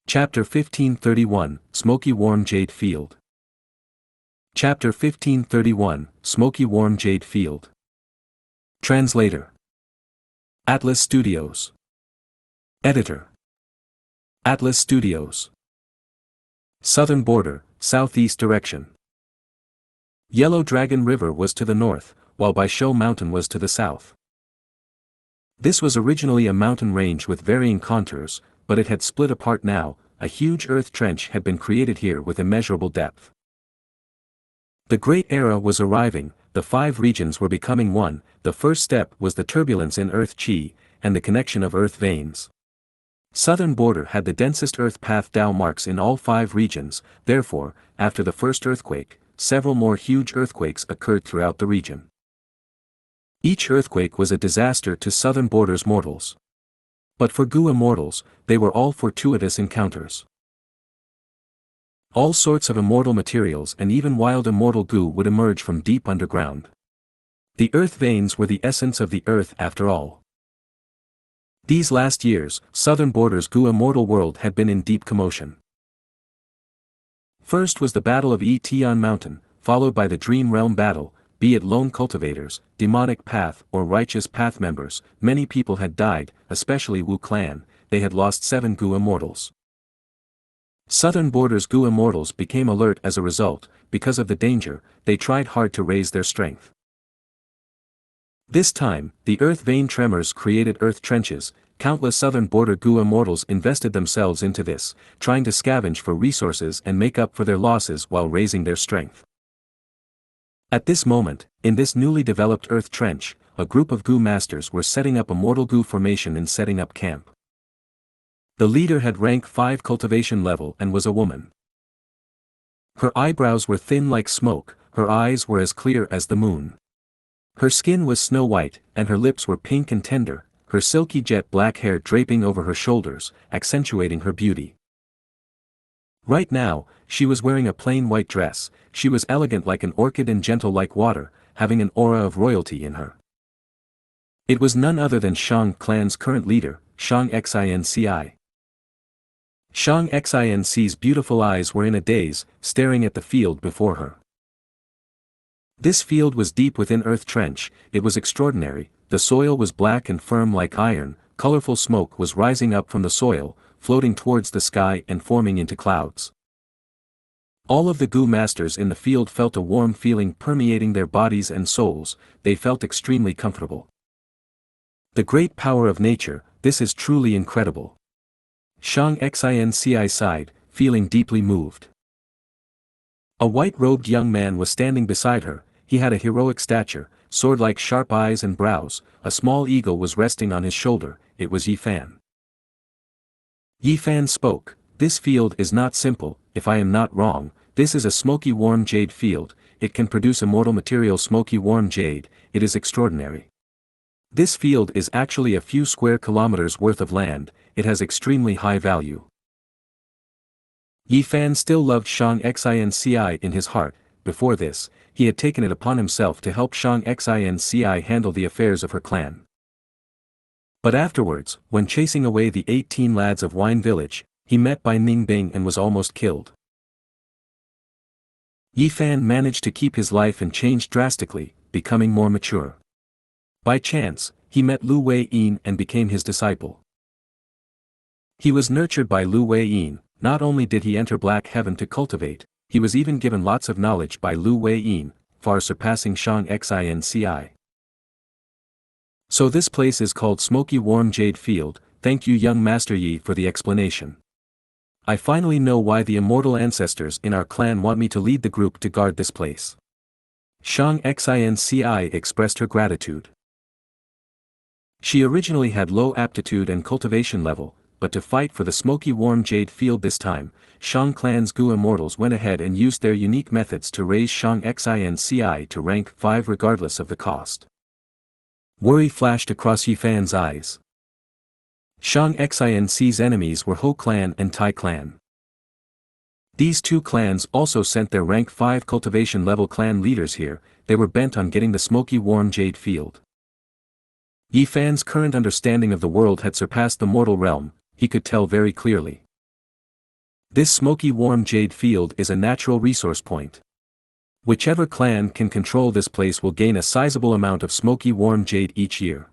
Chapter 1531, Smoky Warm Jade Field. Chapter 1531, Smoky Warm Jade Field. Translator. Atlas Studios. Editor. Atlas Studios. Southern border, southeast direction. Yellow Dragon River was to the north, while Baisho Mountain was to the south. This was originally a mountain range with varying contours, but it had split apart now. A huge earth trench had been created here with immeasurable depth. The Great Era was arriving, the 5 regions were becoming one. The first step was the turbulence in Earth Chi, and the connection of Earth veins. Southern border had the densest Earth path Dao marks in all 5 regions, therefore, after the first earthquake, several more huge earthquakes occurred throughout the region. Each earthquake was a disaster to southern border's mortals. But for Gu immortals, they were all fortuitous encounters. All sorts of immortal materials and even wild immortal Gu would emerge from deep underground. The earth veins were the essence of the earth after all. These last years, southern border's Gu immortal world had been in deep commotion. First was the Battle of Tian Mountain, followed by the Dream Realm Battle. Be it lone cultivators, demonic path or righteous path members, many people had died, especially Wu clan. They had lost 7 Gu immortals. Southern border's Gu immortals became alert as a result. Because of the danger, they tried hard to raise their strength. This time, the earth vein tremors created earth trenches. Countless southern border Gu immortals invested themselves into this, trying to scavenge for resources and make up for their losses while raising their strength. At this moment, in this newly developed earth trench, a group of Gu masters were setting up a mortal Gu formation and setting up camp. The leader had rank 5 cultivation level and was a woman. Her eyebrows were thin like smoke, her eyes were as clear as the moon. Her skin was snow white, and her lips were pink and tender, her silky jet black hair draping over her shoulders, accentuating her beauty. Right now, she was wearing a plain white dress. She was elegant like an orchid and gentle like water, having an aura of royalty in her. It was none other than Shang clan's current leader, Xianxia. Xianxia's beautiful eyes were in a daze, staring at the field before her. This field was deep within Earth Trench. It was extraordinary. The soil was black and firm like iron, colorful smoke was rising up from the soil, floating towards the sky and forming into clouds. All of the Gu masters in the field felt a warm feeling permeating their bodies and souls. They felt extremely comfortable. The great power of nature, this is truly incredible. Xianxia sighed, feeling deeply moved. A white-robed young man was standing beside her. He had a heroic stature, sword-like sharp eyes and brows. A small eagle was resting on his shoulder. It was Yifan. Yifan spoke, "This field is not simple, if I am not wrong. This is a smoky warm jade field. It can produce immortal material smoky warm jade. It is extraordinary. This field is actually a few square kilometers worth of land. It has extremely high value." Yifan still loved Xianxia in his heart. Before this, he had taken it upon himself to help Xianxia handle the affairs of her clan. But afterwards, when chasing away the 18 lads of Wine Village, he met Bai Ningbing and was almost killed. Yifan managed to keep his life and changed drastically, becoming more mature. By chance, he met Lu Weiyin and became his disciple. He was nurtured by Lu Weiyin. Not only did he enter Black Heaven to cultivate, he was even given lots of knowledge by Lu Weiyin, far surpassing Xianxia. So this place is called Smoky Warm Jade Field. Thank you young Master Yi for the explanation. I finally know why the immortal ancestors in our clan want me to lead the group to guard this place. Xianxia expressed her gratitude. She originally had low aptitude and cultivation level, but to fight for the Smoky Warm Jade Field this time, Shang clan's Gu immortals went ahead and used their unique methods to raise Xianxia to rank 5 regardless of the cost. Worry flashed across Yifan's eyes. Xianxia's enemies were Ho clan and Tai clan. These 2 clans also sent their rank 5 cultivation level clan leaders here. They were bent on getting the Smoky Warm Jade Field. Yifan's current understanding of the world had surpassed the mortal realm. He could tell very clearly. This smoky warm jade field is a natural resource point. Whichever clan can control this place will gain a sizable amount of smoky warm jade each year.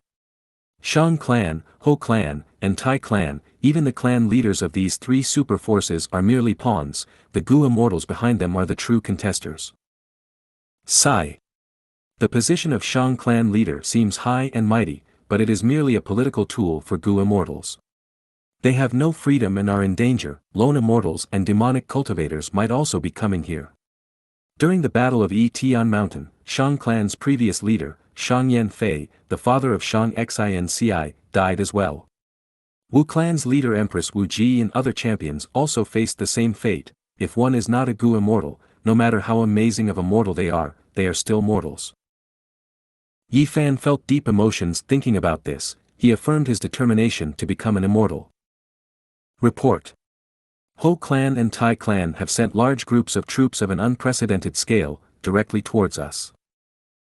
Xiang clan, Ho clan, and Tai clan, even the clan leaders of these three super forces are merely pawns, the Gu immortals behind them are the true contesters. Sigh. The position of Xiang clan leader seems high and mighty, but it is merely a political tool for Gu immortals. They have no freedom and are in danger. Lone immortals and demonic cultivators might also be coming here. During the Battle of Tian Mountain, Xiang clan's previous leader, Shang Yanfei, the father of Xianxia, died as well. Wu clan's leader Empress Wu Ji and other champions also faced the same fate. If one is not a Gu immortal, no matter how amazing of a mortal they are still mortals. Yi Fan felt deep emotions thinking about this. He affirmed his determination to become an immortal. Report. Ho clan and Tai clan have sent large groups of troops of an unprecedented scale, directly towards us.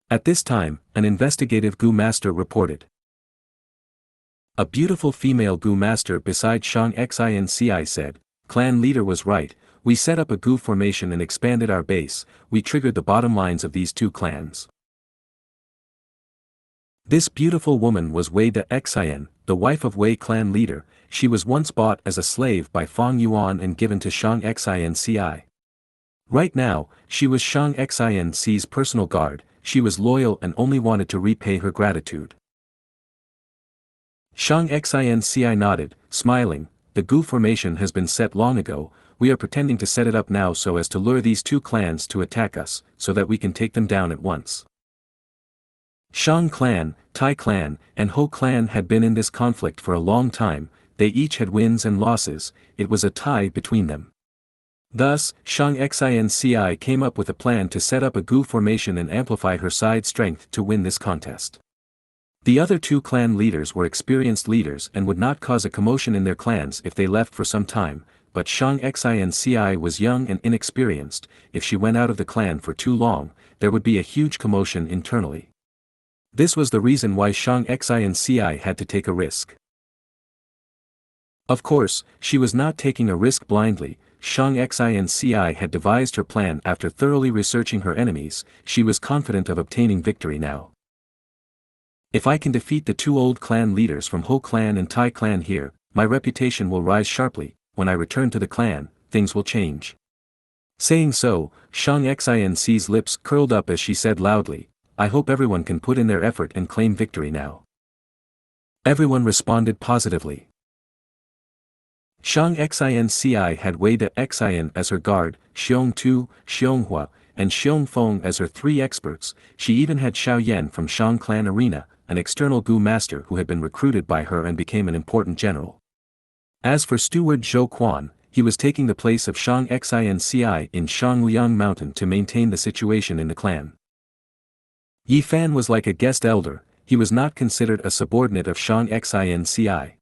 At this time, an investigative Gu master reported. A beautiful female Gu master beside Xianxia said, "Clan leader was right, we set up a Gu formation and expanded our base, we triggered the bottom lines of these two clans." This beautiful woman was Wei Daoist, the wife of Wei clan leader. She was once bought as a slave by Fang Yuan and given to Xianxia. Right now, she was Xianxia's personal guard. She was loyal and only wanted to repay her gratitude. Xianxia nodded, smiling. The Gu formation has been set long ago, we are pretending to set it up now so as to lure these two clans to attack us, so that we can take them down at once. Xiang clan, Tai clan, and Ho clan had been in this conflict for a long time, they each had wins and losses, it was a tie between them. Thus, Xianxia came up with a plan to set up a Gu formation and amplify her side's strength to win this contest. The other two clan leaders were experienced leaders and would not cause a commotion in their clans if they left for some time, but Xianxia was young and inexperienced. If she went out of the clan for too long, there would be a huge commotion internally. This was the reason why Xianxia had to take a risk. Of course, she was not taking a risk blindly. Xianxia had devised her plan after thoroughly researching her enemies. She was confident of obtaining victory now. If I can defeat the two old clan leaders from Ho clan and Tai clan here, my reputation will rise sharply. When I return to the clan, things will change. Saying so, Xianxia's lips curled up as she said loudly, "I hope everyone can put in their effort and claim victory now." Everyone responded positively. Xianxia had Wei Daoist as her guard, Xiongtu, Xianghua, and Xiongfeng as her three experts. She even had Xiao Yan from Xiang clan arena, an external Gu master who had been recruited by her and became an important general. As for steward Zhou Quan, he was taking the place of Xianxia in Shangliang Mountain to maintain the situation in the clan. Yi Fan was like a guest elder, he was not considered a subordinate of Xianxia.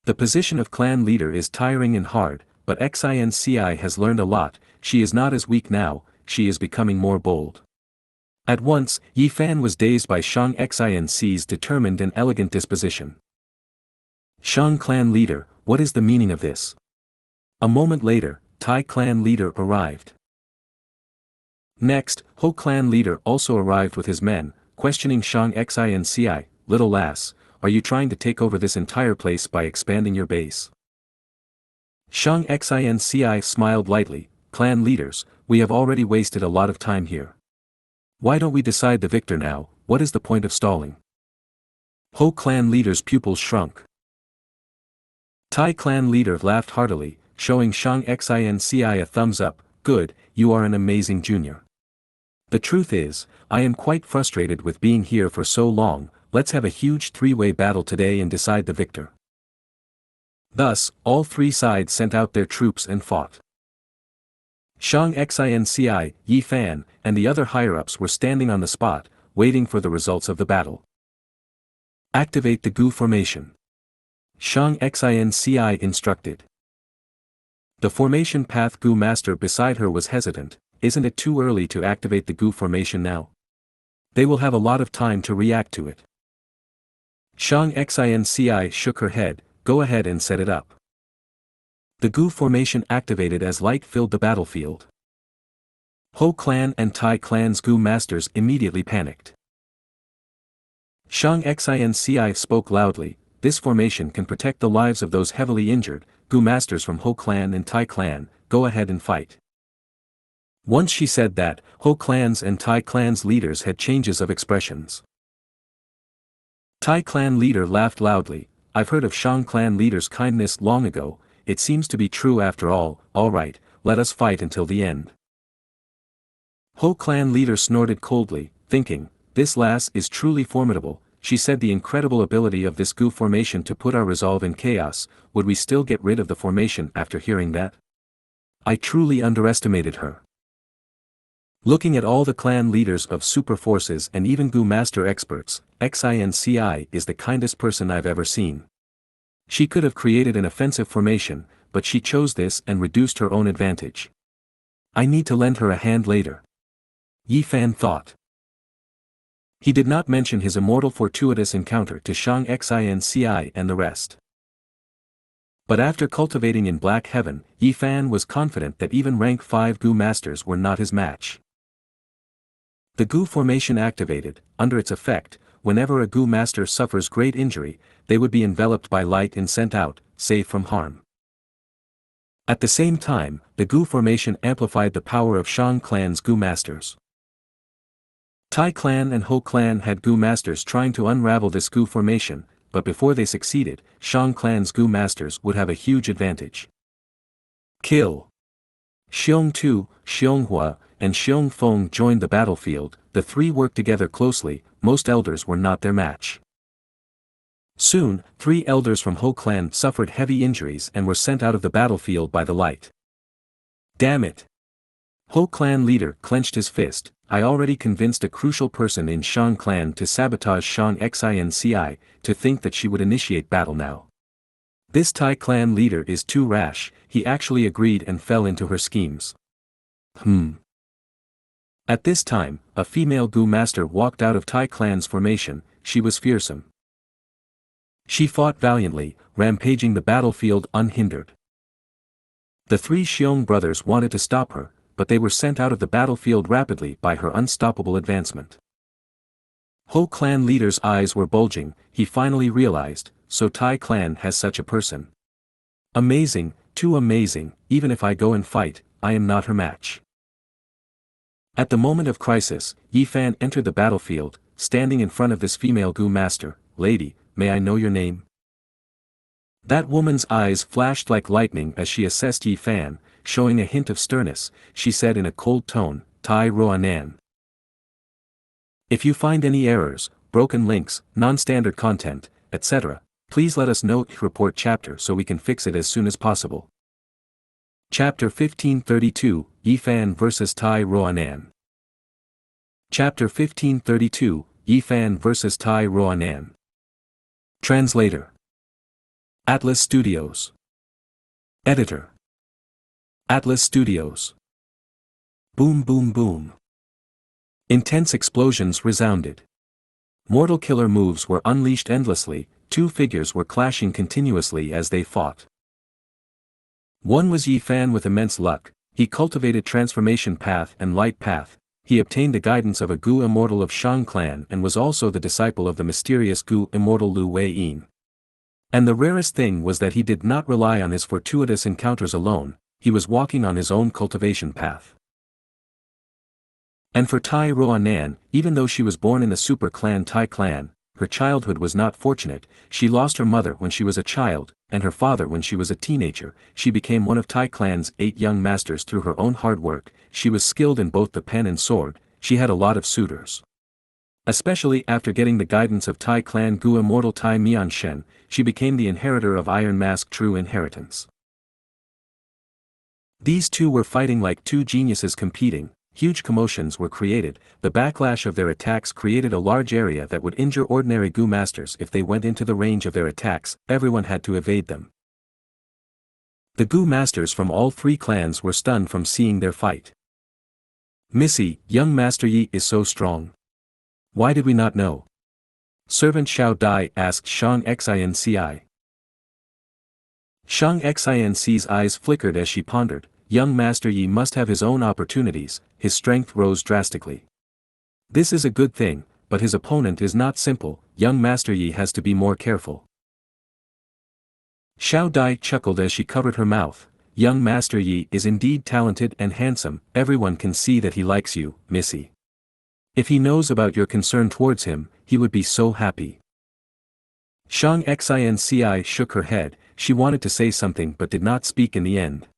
The position of clan leader is tiring and hard, but Xianxia has learned a lot. She is not as weak now, she is becoming more bold. At once, Yi Fan was dazed by Xianxia's determined and elegant disposition. Xiang clan leader, what is the meaning of this? A moment later, Tai clan leader arrived. Next, Ho clan leader also arrived with his men, questioning Xianxia, "Little lass, are you trying to take over this entire place by expanding your base?" Xianxia smiled lightly, "Clan leaders, we have already wasted a lot of time here. Why don't we decide the victor now? What is the point of stalling?" Ho clan leader's pupils shrunk. Tai clan leader laughed heartily, showing Xianxia a thumbs up, "Good, you are an amazing junior. The truth is, I am quite frustrated with being here for so long, let's have a huge three-way battle today and decide the victor." Thus, all three sides sent out their troops and fought. Xianxia, Yi Fan, and the other higher-ups were standing on the spot, waiting for the results of the battle. Activate the Gu formation. Xianxia instructed. The formation path Gu master beside her was hesitant. Isn't it too early to activate the Gu formation now? They will have a lot of time to react to it. Xianxia shook her head, "Go ahead and set it up." The Gu formation activated as light filled the battlefield. Ho clan and Tai clan's Gu masters immediately panicked. Xianxia spoke loudly, "This formation can protect the lives of those heavily injured. Gu masters from Ho clan and Tai clan, go ahead and fight." Once she said that, Ho clan's and Tai clan's leaders had changes of expressions. Tai clan leader laughed loudly, "I've heard of Xiang clan leader's kindness long ago, it seems to be true after all. Alright, let us fight until the end." Ho clan leader snorted coldly, thinking, "This lass is truly formidable." She said, "The incredible ability of this Gu formation to put our resolve in chaos. Would we still get rid of the formation after hearing that? I truly underestimated her." Looking at all the clan leaders of super forces and even Gu master experts, Xianxia is the kindest person I've ever seen. She could have created an offensive formation, but she chose this and reduced her own advantage. I need to lend her a hand later. Yi Fan thought. He did not mention his immortal fortuitous encounter to Xianxia and the rest. But after cultivating in Black Heaven, Yi Fan was confident that even rank 5 Gu masters were not his match. The Gu formation activated. Under its effect, whenever a Gu master suffers great injury, they would be enveloped by light and sent out, safe from harm. At the same time, the Gu formation amplified the power of Xiang clan's Gu masters. Tai clan and Ho clan had Gu masters trying to unravel this Gu formation, but before they succeeded, Xiang clan's Gu masters would have a huge advantage. Kill. Xiong Tu, Xianghua, and Xiong Feng joined the battlefield. The three worked together closely. Most elders were not their match. Soon, 3 elders from Ho clan suffered heavy injuries and were sent out of the battlefield by the light. Damn it! Ho clan leader clenched his fist. I already convinced a crucial person in Xiang clan to sabotage Xianxia, to think that she would initiate battle now. This Tai clan leader is too rash. He actually agreed and fell into her schemes. At this time, a female Gu master walked out of Tai clan's formation. She was fearsome. She fought valiantly, rampaging the battlefield unhindered. The 3 Xiong brothers wanted to stop her, but they were sent out of the battlefield rapidly by her unstoppable advancement. Ho clan leader's eyes were bulging. He finally realized, so Tai clan has such a person. Amazing, too amazing. Even if I go and fight, I am not her match. At the moment of crisis, Yi Fan entered the battlefield, standing in front of this female Gu master. "Lady, may I know your name?" That woman's eyes flashed like lightning as she assessed Yi Fan, showing a hint of sternness. She said in a cold tone, "Tai Roanan. If you find any errors, broken links, non-standard content, etc., please let us know. Report chapter so we can fix it as soon as possible." Chapter 1532, Yi Fan vs Tai Roanan. Chapter 1532, Yi Fan vs Tai Roanan. Translator. Atlas Studios. Editor. Atlas Studios. Boom boom boom. Intense explosions resounded. Mortal killer moves were unleashed endlessly. 2 figures were clashing continuously as they fought. One was Yi Fan with immense luck. He cultivated Transformation Path and Light Path. He obtained the guidance of a Gu immortal of Xiang clan and was also the disciple of the mysterious Gu immortal Lu Wei-yin. And the rarest thing was that he did not rely on his fortuitous encounters alone. He was walking on his own cultivation path. And for Tai Roanan, even though she was born in the super clan Tai clan, her childhood was not fortunate. She lost her mother when she was a child, and her father when she was a teenager. She became one of Tai clan's 8 young masters through her own hard work. She was skilled in both the pen and sword. She had a lot of suitors. Especially after getting the guidance of Tai clan Gu immortal Tai Mianshen, she became the inheritor of Iron Mask True Inheritance. These two were fighting like 2 geniuses competing. Huge commotions were created. The backlash of their attacks created a large area that would injure ordinary Gu masters if they went into the range of their attacks. Everyone had to evade them. The Gu masters from all 3 clans were stunned from seeing their fight. "Missy, young Master Yi is so strong. Why did we not know?" Servant Xiao Dai asked Xianxia. Xianxia's eyes flickered as she pondered. Young Master Yi must have his own opportunities. His strength rose drastically. This is a good thing, but his opponent is not simple. Young Master Yi has to be more careful. Xiao Dai chuckled as she covered her mouth. Young Master Yi is indeed talented and handsome. Everyone can see that he likes you, Missy. If he knows about your concern towards him, he would be so happy. Xianxia shook her head. She wanted to say something but did not speak in the end.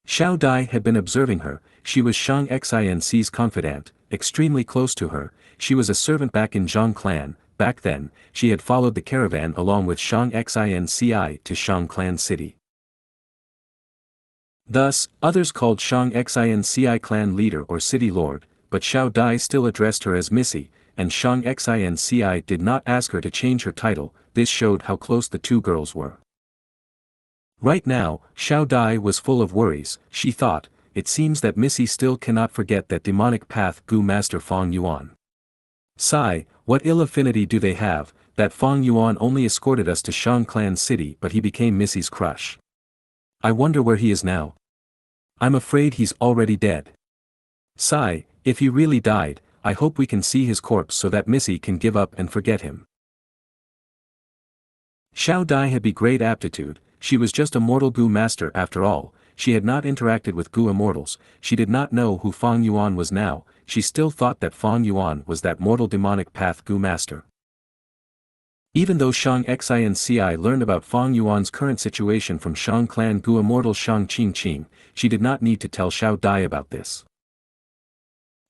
Xiao Dai had been observing her. She was Xianxia's confidant, extremely close to her. She was a servant back in Zhang clan. Back then, she had followed the caravan along with Xianxia to Shang clan city. Thus, others called Xianxia clan leader or city lord, but Xiao Dai still addressed her as Missy, and Xianxia did not ask her to change her title. This showed how close the two girls were. Right now, Xiao Dai was full of worries. She thought, it seems that Missy still cannot forget that demonic path Gu master Fang Yuan. Sigh, what ill affinity do they have? That Fang Yuan only escorted us to Shang clan city but he became Missy's crush. I wonder where he is now. I'm afraid he's already dead. Sigh, if he really died, I hope we can see his corpse so that Missy can give up and forget him. Xiao Dai had great aptitude. She was just a mortal Gu master after all. She had not interacted with Gu immortals. She did not know who Fang Yuan was now. She still thought that Fang Yuan was that mortal demonic path Gu master. Even though Xianxia learned about Fang Yuan's current situation from Shang clan Gu immortal Shang Qingqing, she did not need to tell Xiao Dai about this.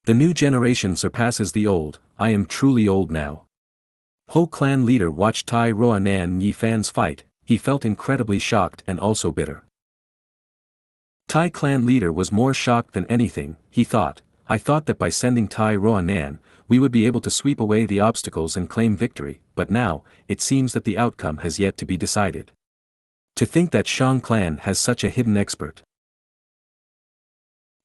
The new generation surpasses the old. I am truly old now. Ho clan leader watched Tai Roanan and Yi Fan's fight. He felt incredibly shocked and also bitter. Tai clan leader was more shocked than anything. He thought, I thought that by sending Tai Roanan, we would be able to sweep away the obstacles and claim victory, but now, it seems that the outcome has yet to be decided. To think that Shang clan has such a hidden expert.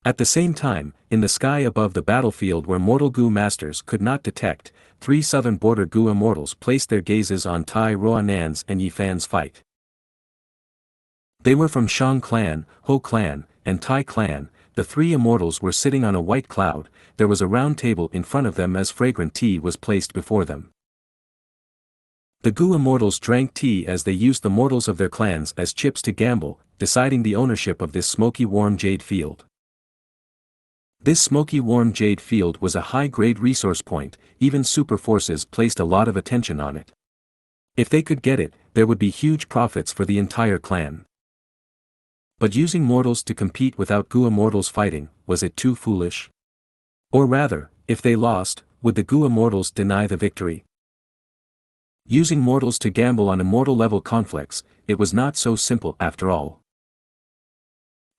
At the same time, in the sky above the battlefield where mortal Gu masters could not detect, 3 southern border Gu immortals placed their gazes on Tai Roanan's and Yi Fan's fight. They were from Shang clan, Ho clan, and Tai clan. The 3 immortals were sitting on a white cloud. There was a round table in front of them as fragrant tea was placed before them. The Gu immortals drank tea as they used the mortals of their clans as chips to gamble, deciding the ownership of this smoky warm jade field. This smoky warm jade field was a high-grade resource point. Even super forces placed a lot of attention on it. If they could get it, there would be huge profits for the entire clan. But using mortals to compete without Gu immortals fighting, was it too foolish? Or rather, if they lost, would the Gu immortals deny the victory? Using mortals to gamble on immortal level conflicts, it was not so simple after all.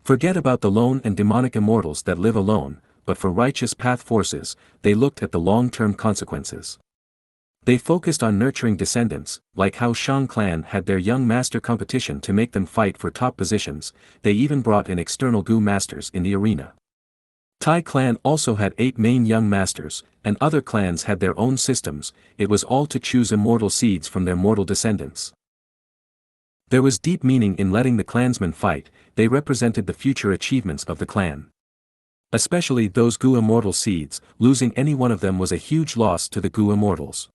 Forget about the lone and demonic immortals that live alone, but for righteous path forces, they looked at the long-term consequences. They focused on nurturing descendants, like how Shang clan had their young master competition to make them fight for top positions. They even brought in external Gu masters in the arena. Tai clan also had 8 main young masters, and other clans had their own systems. It was all to choose immortal seeds from their mortal descendants. There was deep meaning in letting the clansmen fight. They represented the future achievements of the clan. Especially those Gu immortal seeds. Losing any one of them was a huge loss to the Gu immortals.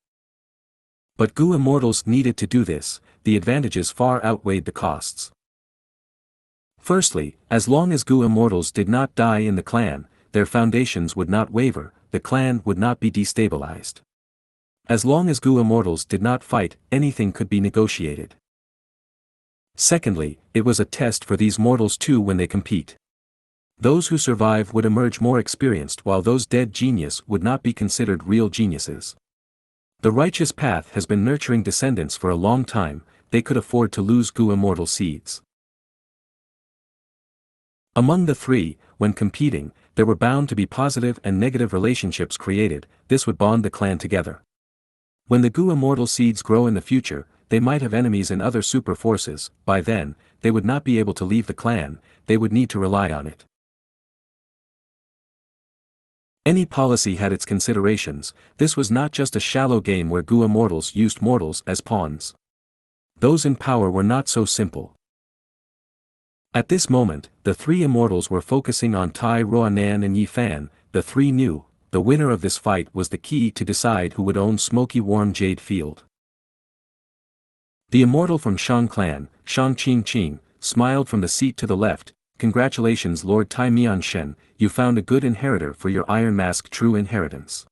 But Gu immortals needed to do this. The advantages far outweighed the costs. Firstly, as long as Gu immortals did not die in the clan, their foundations would not waver, the clan would not be destabilized. As long as Gu immortals did not fight, anything could be negotiated. Secondly, it was a test for these mortals too when they compete. Those who survive would emerge more experienced while those dead genius would not be considered real geniuses. The righteous path has been nurturing descendants for a long time. They could afford to lose Gu immortal seeds. Among the 3, when competing, there were bound to be positive and negative relationships created. This would bond the clan together. When the Gu immortal seeds grow in the future, they might have enemies in other super forces. By then, they would not be able to leave the clan. They would need to rely on it. Any policy had its considerations. This was not just a shallow game where Gu immortals used mortals as pawns. Those in power were not so simple. At this moment, the three immortals were focusing on Tai Ruanan and Yi Fan. The three knew, the winner of this fight was the key to decide who would own Smoky Warm Jade Field. The immortal from Shang clan, Shang Qing, smiled from the seat to the left. Congratulations Lord Tai Mianshen, you found a good inheritor for your Iron Mask true inheritance.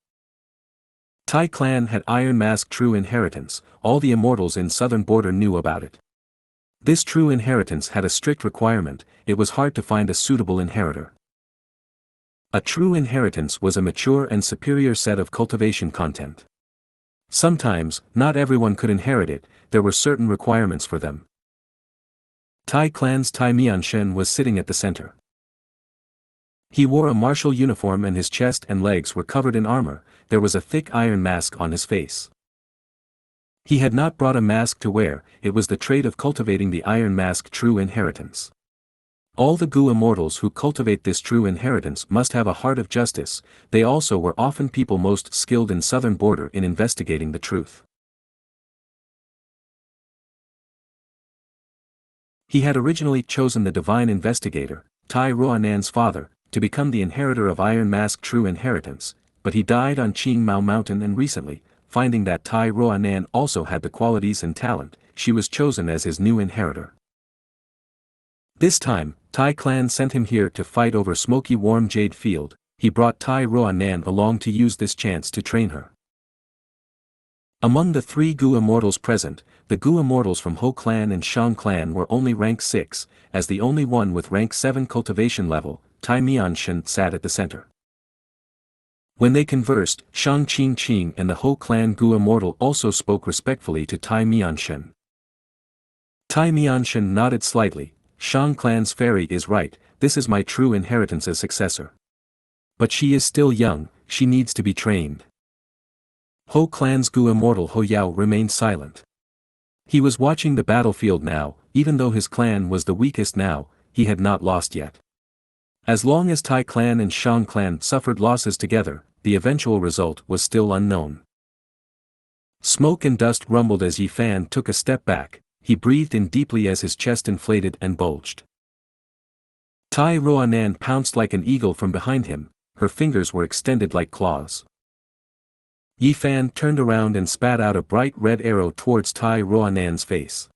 Tai clan had Iron Mask true inheritance, all the immortals in southern border knew about it. This true inheritance had a strict requirement, it was hard to find a suitable inheritor. A true inheritance was a mature and superior set of cultivation content. Sometimes, not everyone could inherit it, there were certain requirements for them. Tai clan's Tai Mianshen was sitting at the center. He wore a martial uniform and his chest and legs were covered in armor, there was a thick iron mask on his face. He had not brought a mask to wear, it was the trait of cultivating the Iron Mask true inheritance. All the Gu immortals who cultivate this true inheritance must have a heart of justice, they also were often people most skilled in southern border in investigating the truth. He had originally chosen the divine investigator, Tai Ruanan's father, to become the inheritor of Iron Mask true inheritance, but he died on Qing Mao Mountain and recently, finding that Tai Ruanan also had the qualities and talent, she was chosen as his new inheritor. This time, Tai clan sent him here to fight over Smoky Warm Jade Field, he brought Tai Ruanan along to use this chance to train her. Among the three Gu immortals present, the Gu immortals from Ho clan and Shang clan were only rank 6, as the only one with rank 7 cultivation level, Tai Mianshen sat at the center. When they conversed, Shang Qing and the Ho clan Gu immortal also spoke respectfully to Tai Mianshen. Tai Mianshen nodded slightly, Shang clan's fairy is right, this is my true inheritance as successor. But she is still young, she needs to be trained. Ho clan's Gu immortal Ho Yao remained silent. He was watching the battlefield now, even though his clan was the weakest now, he had not lost yet. As long as Tai clan and Shang clan suffered losses together, the eventual result was still unknown. Smoke and dust rumbled as Yi Fan took a step back, he breathed in deeply as his chest inflated and bulged. Tai Ruanan pounced like an eagle from behind him, her fingers were extended like claws. Yi Fan turned around and spat out a bright red arrow towards Tai Ruanan's face.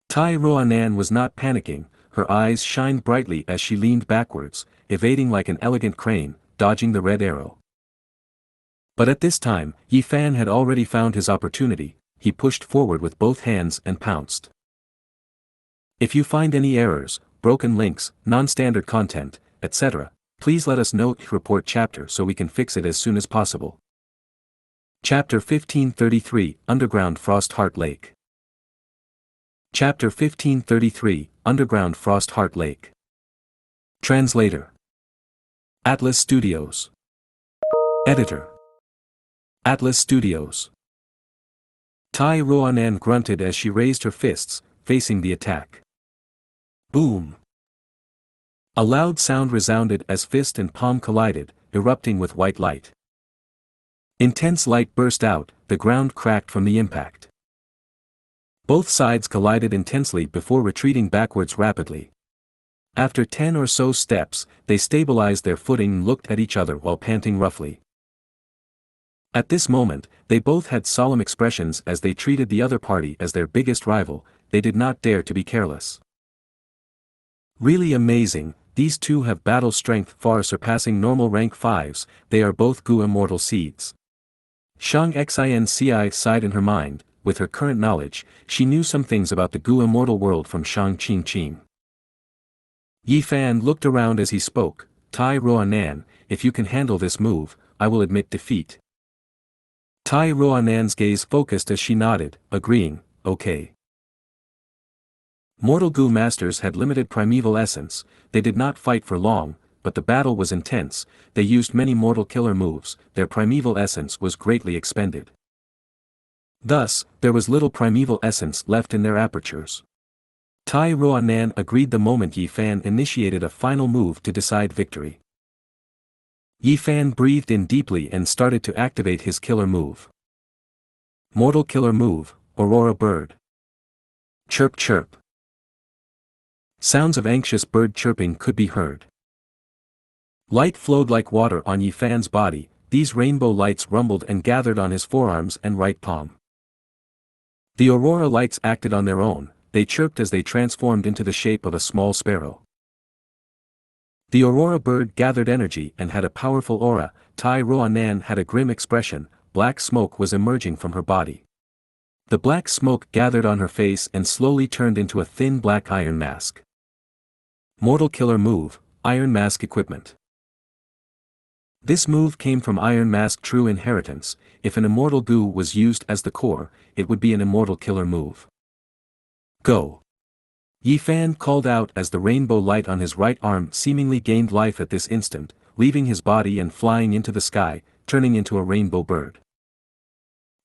Tai Ruanan was not panicking, her eyes shined brightly as she leaned backwards, evading like an elegant crane, dodging the red arrow. But at this time, Yi Fan had already found his opportunity, he pushed forward with both hands and pounced. If you find any errors, broken links, non-standard content, etc., please let us know, report chapter so we can fix it as soon as possible. Chapter 1533, Underground Frost Heart Lake. Chapter 1533, Underground Frost Heart Lake. Translator. Atlas Studios. Editor. Atlas Studios. Tai Ruanan grunted as she raised her fists, facing the attack. Boom! A loud sound resounded as fist and palm collided, erupting with white light. Intense light burst out, the ground cracked from the impact. Both sides collided intensely before retreating backwards rapidly. After 10 or so steps, they stabilized their footing and looked at each other while panting roughly. At this moment, they both had solemn expressions as they treated the other party as their biggest rival, they did not dare to be careless. Really amazing, these two have battle strength far surpassing normal rank 5s, they are both Gu immortal seeds. Xianxia sighed in her mind, with her current knowledge, she knew some things about the Gu immortal world from Shang Qing. Yi Fan looked around as he spoke, Tai Ruanan, if you can handle this move, I will admit defeat. Tai Ruanan's gaze focused as she nodded, agreeing, okay. Mortal Gu masters had limited primeval essence, they did not fight for long, but the battle was intense, they used many mortal killer moves, their primeval essence was greatly expended. Thus, there was little primeval essence left in their apertures. Tai Ruanan agreed the moment Yi Fan initiated a final move to decide victory. Yi Fan breathed in deeply and started to activate his killer move. Mortal killer move, Aurora bird. Chirp chirp. Sounds of anxious bird chirping could be heard. Light flowed like water on Yifan's body, these rainbow lights rumbled and gathered on his forearms and right palm. The aurora lights acted on their own, they chirped as they transformed into the shape of a small sparrow. The aurora bird gathered energy and had a powerful aura. Tai Ruanan had a grim expression, black smoke was emerging from her body. The black smoke gathered on her face and slowly turned into a thin black iron mask. Mortal Killer Move, Iron Mask Equipment. This move came from Iron Mask True Inheritance. If an Immortal Gu was used as the core, it would be an Immortal Killer move. Go! Yifan called out as the rainbow light on his right arm seemingly gained life at this instant, leaving his body and flying into the sky, turning into a rainbow bird.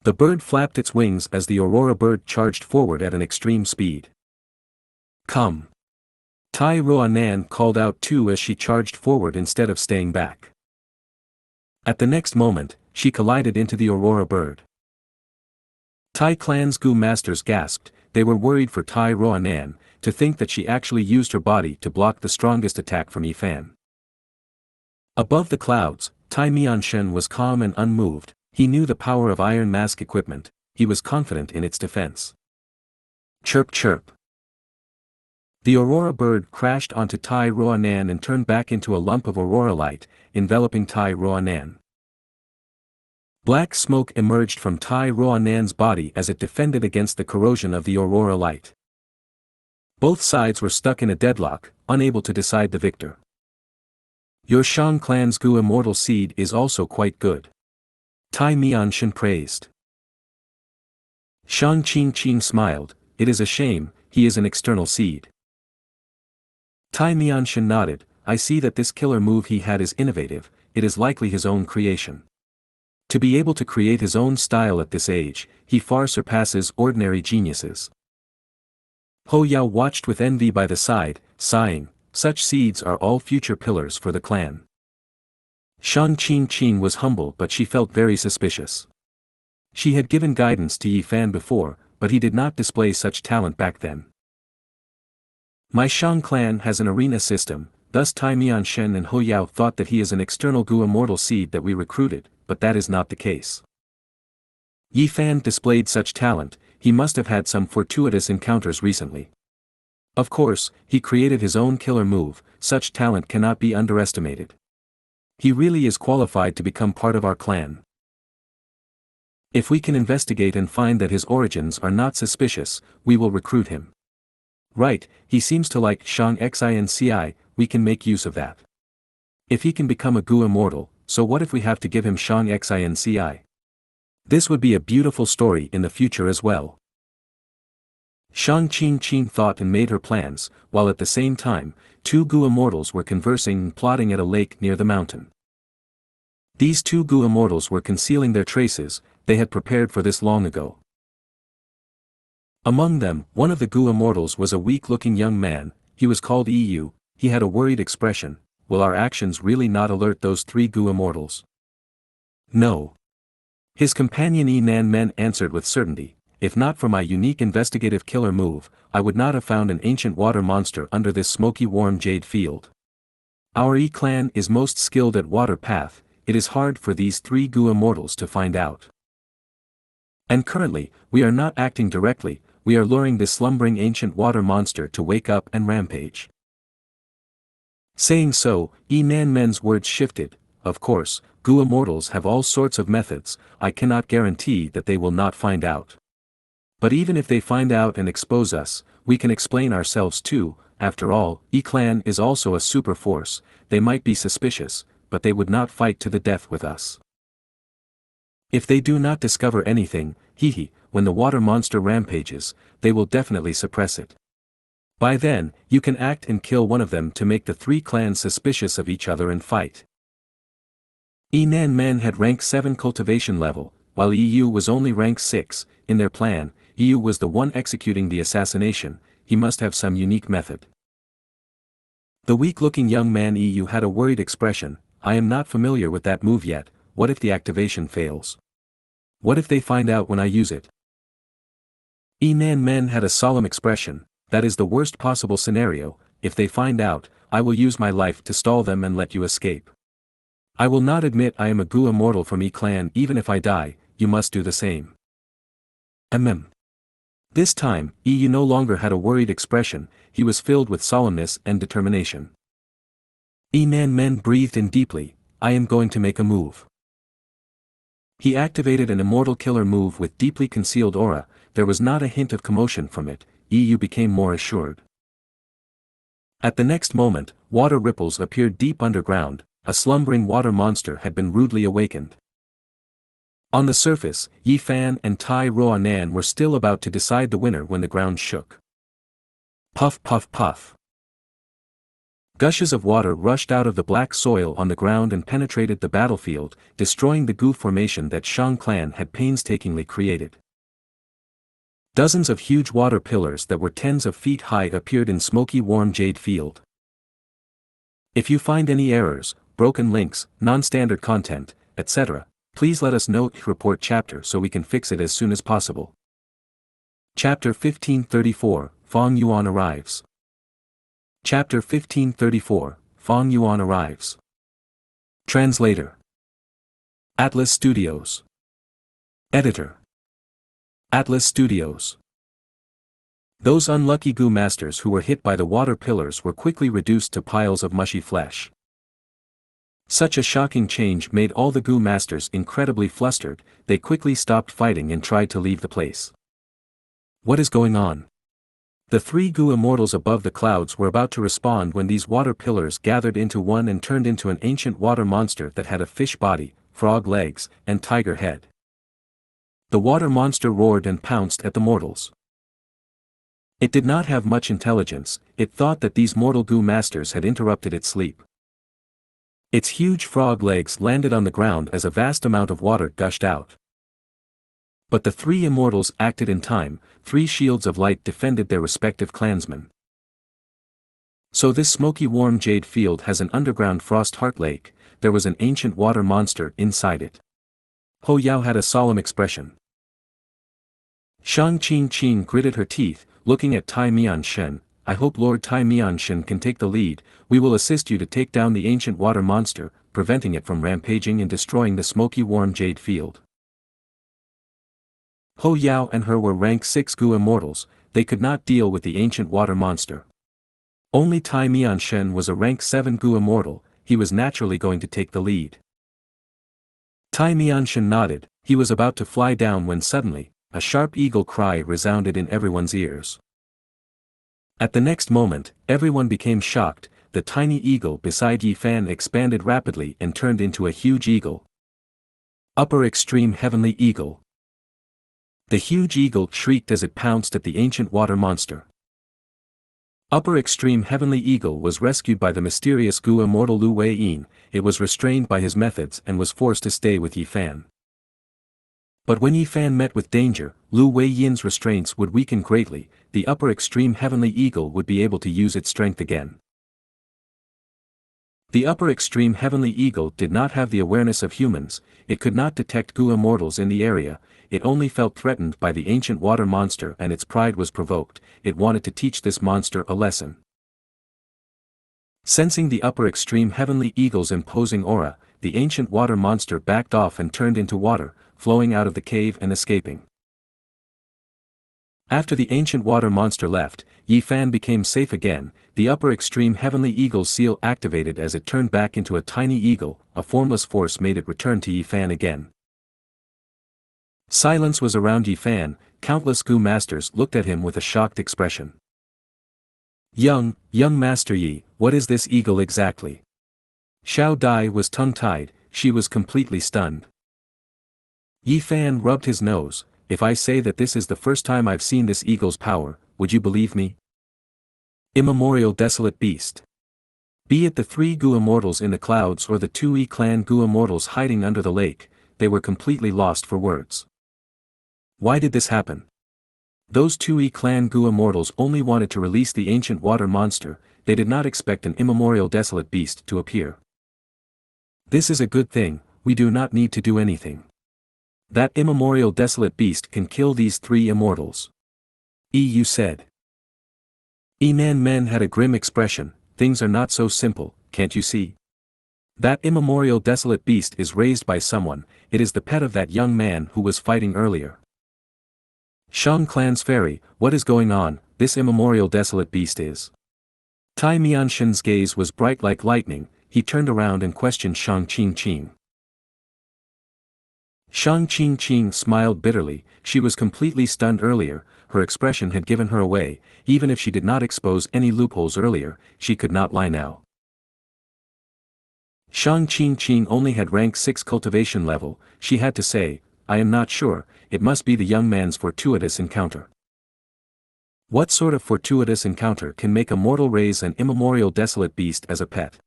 The bird flapped its wings as the aurora bird charged forward at an extreme speed. Come! Tai Ruanan called out too as she charged forward instead of staying back. At the next moment, she collided into the aurora bird. Tai Clan's Gu masters gasped, they were worried for Tai Ruanan, to think that she actually used her body to block the strongest attack from Yifan. Above the clouds, Tai Mianshen was calm and unmoved, he knew the power of Iron Mask equipment, he was confident in its defense. Chirp chirp. The aurora bird crashed onto Tai Ruanan and turned back into a lump of aurora light, enveloping Tai Ruanan. Black smoke emerged from Tai Ruanan's body as it defended against the corrosion of the aurora light. Both sides were stuck in a deadlock, unable to decide the victor. Your Shang clan's Gu immortal seed is also quite good. Tai Mianshen praised. Shang Qing smiled, it is a shame, he is an external seed. Tai Mianshen nodded, I see that this killer move he had is innovative, it is likely his own creation. To be able to create his own style at this age, he far surpasses ordinary geniuses. Ho Yao watched with envy by the side, sighing, such seeds are all future pillars for the clan. Shang Qing was humble but she felt very suspicious. She had given guidance to Yifan before, but he did not display such talent back then. My Shang clan has an arena system, thus Tai Mianshen and Ho Yao thought that he is an external Gu immortal seed that we recruited, but that is not the case. Yifan displayed such talent, he must have had some fortuitous encounters recently. Of course, he created his own killer move, such talent cannot be underestimated. He really is qualified to become part of our clan. If we can investigate and find that his origins are not suspicious, we will recruit him. Right, he seems to like Xianxia, we can make use of that. If he can become a Gu immortal, so what if we have to give him Xianxia? This would be a beautiful story in the future as well. Shang Qing thought and made her plans, while at the same time, two Gu immortals were conversing and plotting at a lake near the mountain. These two Gu immortals were concealing their traces, they had prepared for this long ago. Among them, one of the Gu immortals was a weak-looking young man, he was called Anew, he had a worried expression, will our actions really not alert those three Gu immortals? No. His companion Nan Men answered with certainty, if not for my unique investigative killer move, I would not have found an ancient water monster under this smoky warm jade field. Our clan is most skilled at water path, it is hard for these three Gu immortals to find out. And currently, we are not acting directly, we are luring this slumbering ancient water monster to wake up and rampage. Saying so, Nan Men's words shifted, of course, Gu immortals have all sorts of methods, I cannot guarantee that they will not find out. But even if they find out and expose us, we can explain ourselves too, after all, clan is also a super force, they might be suspicious, but they would not fight to the death with us. If they do not discover anything, when the water monster rampages, they will definitely suppress it. By then, you can act and kill one of them to make the three clans suspicious of each other and fight. Nan Men had rank 7 cultivation level, while Anew was only rank 6, in their plan, Anew was the one executing the assassination, he must have some unique method. The weak-looking young man Anew had a worried expression, I am not familiar with that move yet, what if the activation fails? What if they find out when I use it? Nan Men had a solemn expression. That is the worst possible scenario. If they find out, I will use my life to stall them and let you escape. I will not admit I am a Gu immortal from clan. Even if I die, you must do the same. This time, Yu no longer had a worried expression, he was filled with solemnness and determination. Nan Men breathed in deeply. I am going to make a move. He activated an immortal killer move with deeply concealed aura. There was not a hint of commotion from it. Yu became more assured. At the next moment, water ripples appeared deep underground. A slumbering water monster had been rudely awakened. On the surface, Yi Fan and Tai Roanan were still about to decide the winner when the ground shook. Puff puff puff. Gushes of water rushed out of the black soil on the ground and penetrated the battlefield, destroying the Gu formation that Shang clan had painstakingly created. Dozens of huge water pillars that were tens of feet high appeared in smoky warm jade field. If you find any errors, broken links, non-standard content, etc., please let us know. Report chapter so we can fix it as soon as possible. Chapter 1534, Fong Yuan arrives. Chapter 1534, Fong Yuan arrives. Translator. Atlas Studios. Editor. Atlas Studios. Those unlucky Gu masters who were hit by the water pillars were quickly reduced to piles of mushy flesh. Such a shocking change made all the Gu masters incredibly flustered. They quickly stopped fighting and tried to leave the place. What is going on? The three Gu immortals above the clouds were about to respond when these water pillars gathered into one and turned into an ancient water monster that had a fish body, frog legs, and tiger head. The water monster roared and pounced at the mortals. It did not have much intelligence. It thought that these mortal Gu masters had interrupted its sleep. Its huge frog legs landed on the ground as a vast amount of water gushed out. But the three immortals acted in time. 3 shields of light defended their respective clansmen. So this smoky warm jade field has an underground frost heart lake. There was an ancient water monster inside it. Ho Yao had a solemn expression. Shang Qing gritted her teeth, looking at Tai Mianshen. I hope Lord Tai Mianshen can take the lead. We will assist you to take down the ancient water monster, preventing it from rampaging and destroying the smoky warm jade field. Ho Yao and her were rank 6 Gu immortals. They could not deal with the ancient water monster. Only Tai Mianshen was a rank 7 Gu immortal. He was naturally going to take the lead. Tai Mianshen nodded. He was about to fly down when suddenly, a sharp eagle cry resounded in everyone's ears. At the next moment, everyone became shocked. The tiny eagle beside Yi Fan expanded rapidly and turned into a huge eagle. Upper Extreme Heavenly Eagle. The huge eagle shrieked as it pounced at the ancient water monster. Upper Extreme Heavenly Eagle was rescued by the mysterious Gu immortal Lu Weiyin. It was restrained by his methods and was forced to stay with Yi Fan. But when Yi Fan met with danger, Lu Weiyin's restraints would weaken greatly. The Upper Extreme Heavenly Eagle would be able to use its strength again. The Upper Extreme Heavenly Eagle did not have the awareness of humans. It could not detect Gu immortals in the area. It only felt threatened by the ancient water monster and its pride was provoked. It wanted to teach this monster a lesson. Sensing the Upper Extreme Heavenly Eagle's imposing aura, the ancient water monster backed off and turned into water, flowing out of the cave and escaping. After the ancient water monster left, Yi Fan became safe again. The Upper Extreme Heavenly Eagle's seal activated as it turned back into a tiny eagle. A formless force made it return to Yi Fan again. Silence was around Yi Fan. Countless Gu masters looked at him with a shocked expression. Young Master Yi, what is this eagle exactly? Xiao Dai was tongue-tied. She was completely stunned. Yi Fan rubbed his nose. If I say that this is the first time I've seen this eagle's power, would you believe me? Immemorial desolate beast. Be it the 3 Gu immortals in the clouds or the 2 clan Gu immortals hiding under the lake, they were completely lost for words. Why did this happen? Those 2 clan Gu immortals only wanted to release the ancient water monster. They did not expect an immemorial desolate beast to appear. This is a good thing. We do not need to do anything. That immemorial desolate beast can kill these 3 immortals. You said. Men had a grim expression. Things are not so simple, can't you see? That immemorial desolate beast is raised by someone, it is the pet of that young man who was fighting earlier. Shang clan's fairy, what is going on? This immemorial desolate beast is. Tai Mianshan's gaze was bright like lightning, he turned around and questioned Shang Qingqing. Shang Qingqing smiled bitterly, she was completely stunned earlier, her expression had given her away, even if she did not expose any loopholes earlier, she could not lie now. Shang Qingqing only had rank 6 cultivation level, she had to say, I am not sure, it must be the young man's fortuitous encounter. What sort of fortuitous encounter can make a mortal raise an immemorial desolate beast as a pet?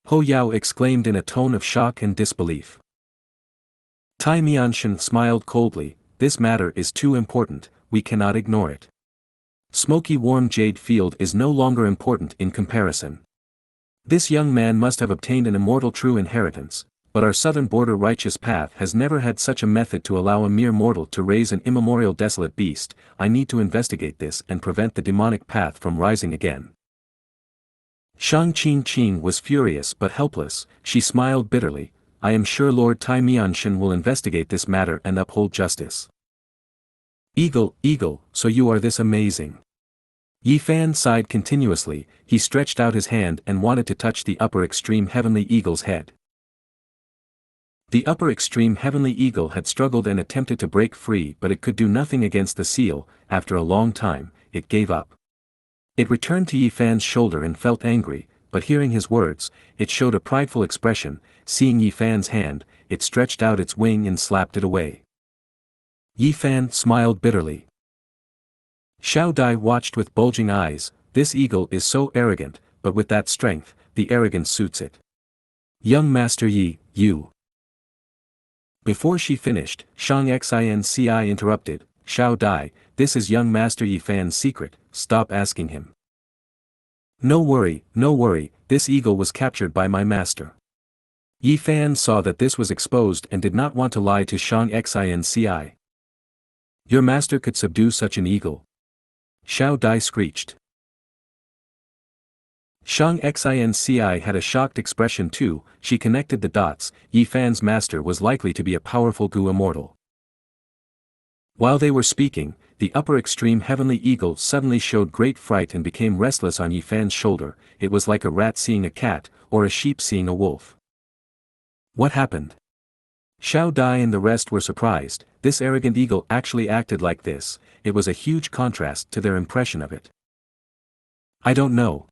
Ho Yao exclaimed in a tone of shock and disbelief. Tai Mianshan smiled coldly, this matter is too important, we cannot ignore it. Smoky warm jade field is no longer important in comparison. This young man must have obtained an immortal true inheritance, but our southern border righteous path has never had such a method to allow a mere mortal to raise an immemorial desolate beast. I need to investigate this and prevent the demonic path from rising again. Shang Qingqing was furious but helpless, she smiled bitterly, I am sure Lord Tai Mianshan will investigate this matter and uphold justice. Eagle, so you are this amazing. Yi Fan sighed continuously, he stretched out his hand and wanted to touch the upper extreme heavenly eagle's head. The upper extreme heavenly eagle had struggled and attempted to break free but it could do nothing against the seal, after a long time, it gave up. It returned to Yi Fan's shoulder and felt angry, but hearing his words, it showed a prideful expression, seeing Yi Fan's hand, it stretched out its wing and slapped it away. Yi Fan smiled bitterly. Xiao Dai watched with bulging eyes, this eagle is so arrogant, but with that strength, the arrogance suits it. Young Master Yi, you. Before she finished, Xianxia interrupted, Xiao Dai, this is young Master Yi Fan's secret, stop asking him. No worry, this eagle was captured by my master. Yi Fan saw that this was exposed and did not want to lie to Xianxia. Your master could subdue such an eagle. Xiao Dai screeched. Xianxia had a shocked expression too, she connected the dots, Yi Fan's master was likely to be a powerful Gu immortal. While they were speaking, the upper extreme heavenly eagle suddenly showed great fright and became restless on Yi Fan's shoulder, it was like a rat seeing a cat, or a sheep seeing a wolf. What happened? Xiao Dai and the rest were surprised, this arrogant eagle actually acted like this, it was a huge contrast to their impression of it. I don't know.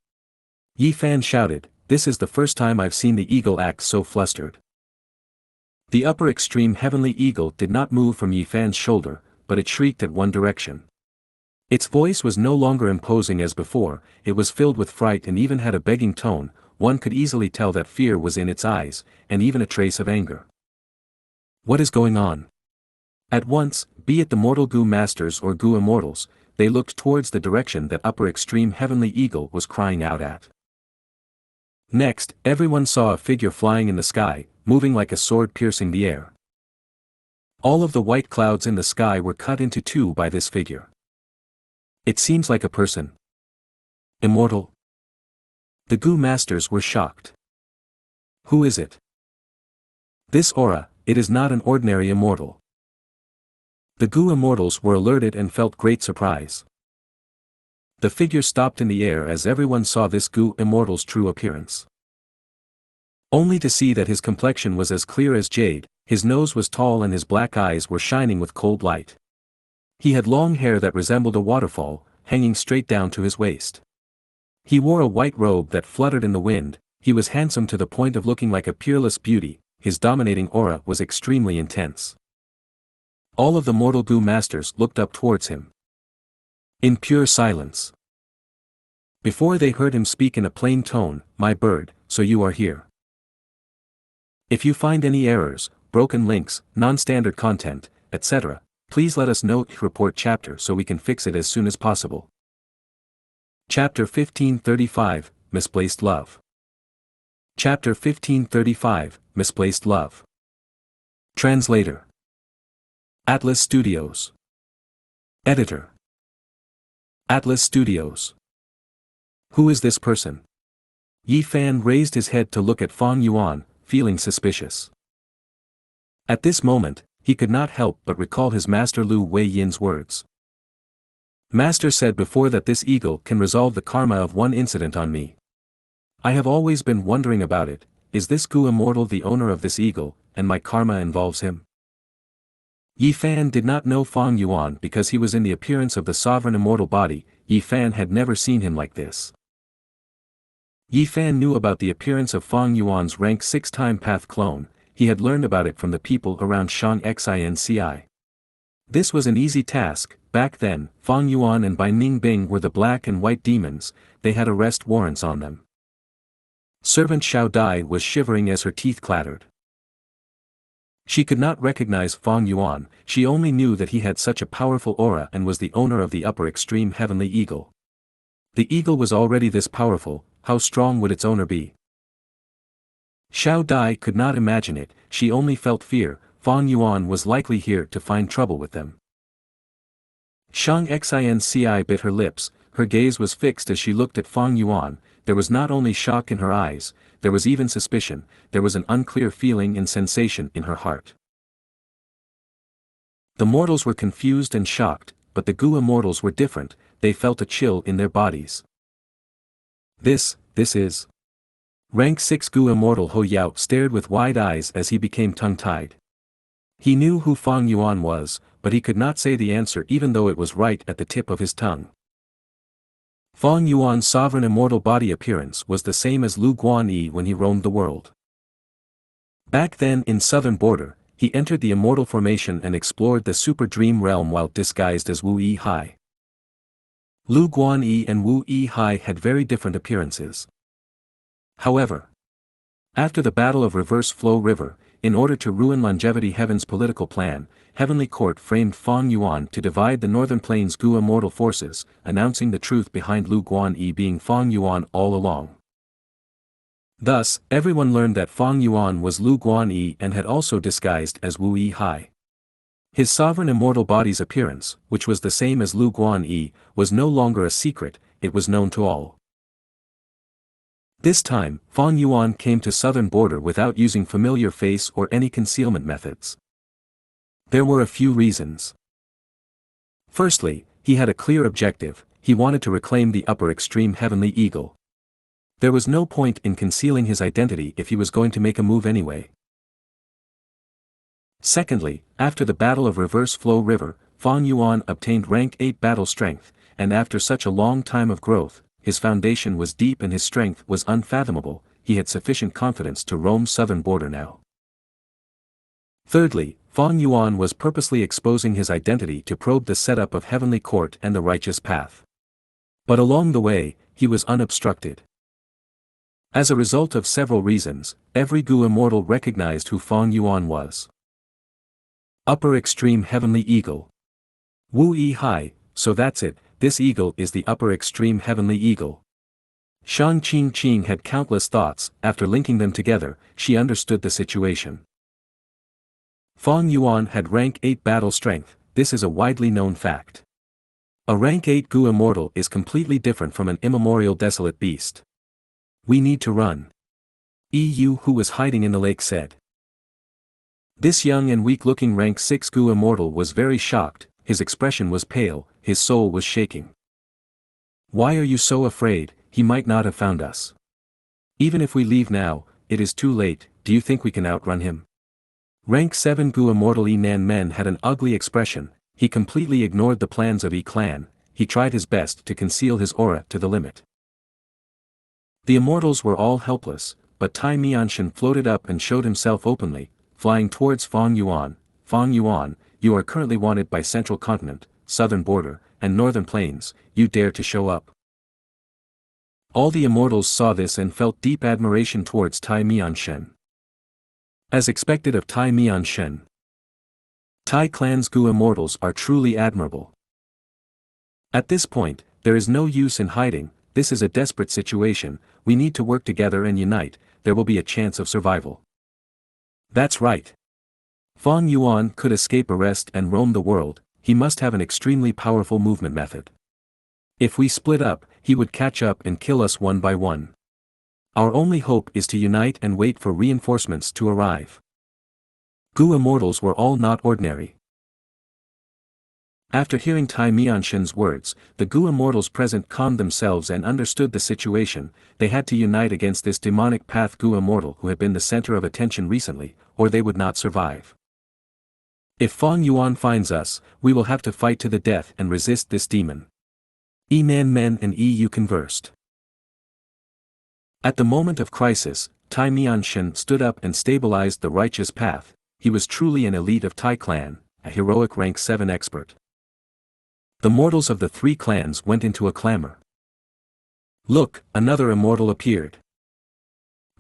Yi Fan shouted, this is the first time I've seen the eagle act so flustered. The upper extreme heavenly eagle did not move from Yi Fan's shoulder, but it shrieked at one direction. Its voice was no longer imposing as before, it was filled with fright and even had a begging tone, one could easily tell that fear was in its eyes, and even a trace of anger. What is going on? At once, be it the mortal Gu masters or Gu immortals, they looked towards the direction that upper extreme heavenly eagle was crying out at. Next, everyone saw a figure flying in the sky, moving like a sword piercing the air. All of the white clouds in the sky were cut into two by this figure. It seems like a person. Immortal? The Gu masters were shocked. Who is it? This aura, it is not an ordinary immortal. The Gu immortals were alerted and felt great surprise. The figure stopped in the air as everyone saw this Gu immortal's true appearance. Only to see that his complexion was as clear as jade, his nose was tall and his black eyes were shining with cold light. He had long hair that resembled a waterfall, hanging straight down to his waist. He wore a white robe that fluttered in the wind, he was handsome to the point of looking like a peerless beauty, his dominating aura was extremely intense. All of the mortal Gu masters looked up towards him. In pure silence. Before they heard him speak in a plain tone, my bird, so you are here. If you find any errors, broken links, non-standard content, etc., please let us know. Report chapter so we can fix it as soon as possible. Chapter 1535, Misplaced Love. Chapter 1535, Misplaced Love. Translator. Atlas Studios. Editor. Atlas Studios. Who is this person? Yi Fan raised his head to look at Fang Yuan, feeling suspicious. At this moment, he could not help but recall his master Lu Wei Yin's words. Master said before that this eagle can resolve the karma of one incident on me. I have always been wondering about it. Is this Gu immortal the owner of this eagle, and my karma involves him? Yi Fan did not know Fang Yuan because he was in the appearance of the sovereign immortal body. Yi Fan had never seen him like this. Yi Fan knew about the appearance of Fang Yuan's rank 6-time path clone. He had learned about it from the people around Xianxia. This was an easy task. Back then, Fang Yuan and Bai Ningbing were the black and white demons. They had arrest warrants on them. Servant Xiao Dai was shivering as her teeth clattered. She could not recognize Fang Yuan. She only knew that he had such a powerful aura and was the owner of the upper extreme heavenly eagle. The eagle was already this powerful. How strong would its owner be? Xiao Dai could not imagine it. She only felt fear. Fang Yuan was likely here to find trouble with them. Xianxia bit her lips. Her gaze was fixed as she looked at Fang Yuan. There was not only shock in her eyes, there was even suspicion. There was an unclear feeling and sensation in her heart. The mortals were confused and shocked, but the Gu immortals were different. They felt a chill in their bodies. This is... Rank 6 Gu immortal Ho Yao stared with wide eyes as he became tongue-tied. He knew who Fang Yuan was, but he could not say the answer even though it was right at the tip of his tongue. Fang Yuan's sovereign immortal body appearance was the same as Lu Guanyi when he roamed the world. Back then in southern border, he entered the immortal formation and explored the super dream realm while disguised as Wu Yi Hai. Lu Guanyi and Wu Yi Hai had very different appearances. However, after the Battle of Reverse Flow River, in order to ruin Longevity Heaven's political plan, Heavenly Court framed Fang Yuan to divide the Northern Plains Gu immortal forces, announcing the truth behind Lu Guanyi being Fang Yuan all along. Thus, everyone learned that Fang Yuan was Lu Guanyi and had also disguised as Wu Yi Hai. His sovereign immortal body's appearance, which was the same as Lu Guanyi, was no longer a secret, it was known to all. This time, Fang Yuan came to southern border without using familiar face or any concealment methods. There were a few reasons. Firstly, he had a clear objective. He wanted to reclaim the upper extreme heavenly eagle. There was no point in concealing his identity if he was going to make a move anyway. Secondly, after the Battle of Reverse Flow River, Fang Yuan obtained rank 8 battle strength, and after such a long time of growth, his foundation was deep and his strength was unfathomable. He had sufficient confidence to roam southern border now. Thirdly, Fang Yuan was purposely exposing his identity to probe the setup of Heavenly Court and the righteous path. But along the way, he was unobstructed. As a result of several reasons, every Gu immortal recognized who Fang Yuan was. Upper extreme heavenly eagle. Wu Yi Hai, so that's it, this eagle is the upper extreme heavenly eagle. Shang Qing had countless thoughts. After linking them together, she understood the situation. Fang Yuan had rank 8 battle strength. This is a widely known fact. A rank 8 Gu immortal is completely different from an immemorial desolate beast. We need to run. EU, who was hiding in the lake, said. This young and weak-looking rank 6 Gu immortal was very shocked. His expression was pale, his soul was shaking. Why are you so afraid? He might not have found us. Even if we leave now, it is too late. Do you think we can outrun him? Rank 7 Gu immortal Yi Nan Men had an ugly expression. He completely ignored the plans of Yi Clan. He tried his best to conceal his aura to the limit. The immortals were all helpless, but Tai Mianshan floated up and showed himself openly, flying towards Fang Yuan. Fang Yuan, you are currently wanted by Central Continent, Southern Border, and Northern Plains. You dare to show up. All the immortals saw this and felt deep admiration towards Tai Mianshan. As expected of Tai Mianshan, Tai Clan's Gu immortals are truly admirable. At this point, there is no use in hiding. This is a desperate situation. We need to work together and unite. There will be a chance of survival. That's right. Fang Yuan could escape arrest and roam the world. He must have an extremely powerful movement method. If we split up, he would catch up and kill us one by one. Our only hope is to unite and wait for reinforcements to arrive. Gu immortals were all not ordinary. After hearing Tai Mianshen's words, the Gu immortals present calmed themselves and understood the situation. They had to unite against this demonic path Gu immortal who had been the center of attention recently, or they would not survive. If Fang Yuan finds us, we will have to fight to the death and resist this demon. Men and you conversed. At the moment of crisis, Tai Mianshen stood up and stabilized the righteous path. He was truly an elite of Tai clan, a heroic rank 7 expert. The mortals of the 3 clans went into a clamor. Look, another immortal appeared.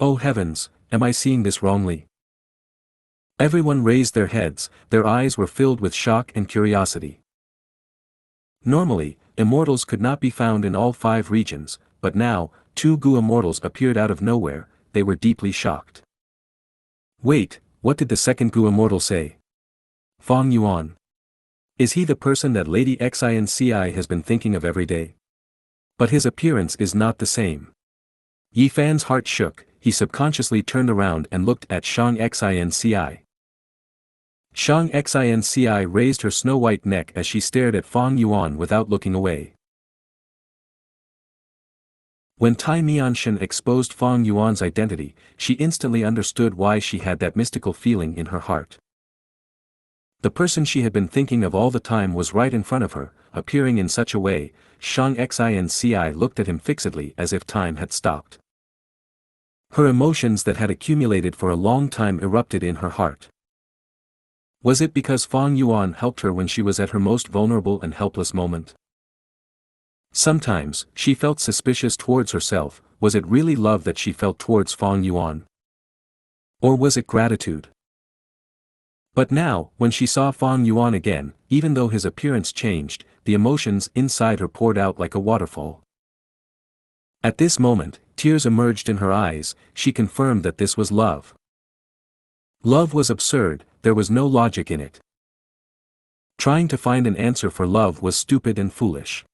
Oh heavens, am I seeing this wrongly? Everyone raised their heads, their eyes were filled with shock and curiosity. Normally, immortals could not be found in all 5 regions, but now, 2 Gu immortals appeared out of nowhere. They were deeply shocked. Wait, what did the second Gu immortal say? Fang Yuan. Is he the person that Lady Xianxia has been thinking of every day? But his appearance is not the same. Yi Fan's heart shook, he subconsciously turned around and looked at Xianxia. Xianxia raised her snow-white neck as she stared at Fang Yuan without looking away. When Tai Mianshen exposed Fang Yuan's identity, she instantly understood why she had that mystical feeling in her heart. The person she had been thinking of all the time was right in front of her, appearing in such a way. Xianxia looked at him fixedly as if time had stopped. Her emotions that had accumulated for a long time erupted in her heart. Was it because Fang Yuan helped her when she was at her most vulnerable and helpless moment? Sometimes, she felt suspicious towards herself. Was it really love that she felt towards Fang Yuan? Or was it gratitude? But now, when she saw Fang Yuan again, even though his appearance changed, the emotions inside her poured out like a waterfall. At this moment, tears emerged in her eyes. She confirmed that this was love. Love was absurd, there was no logic in it. Trying to find an answer for love was stupid and foolish.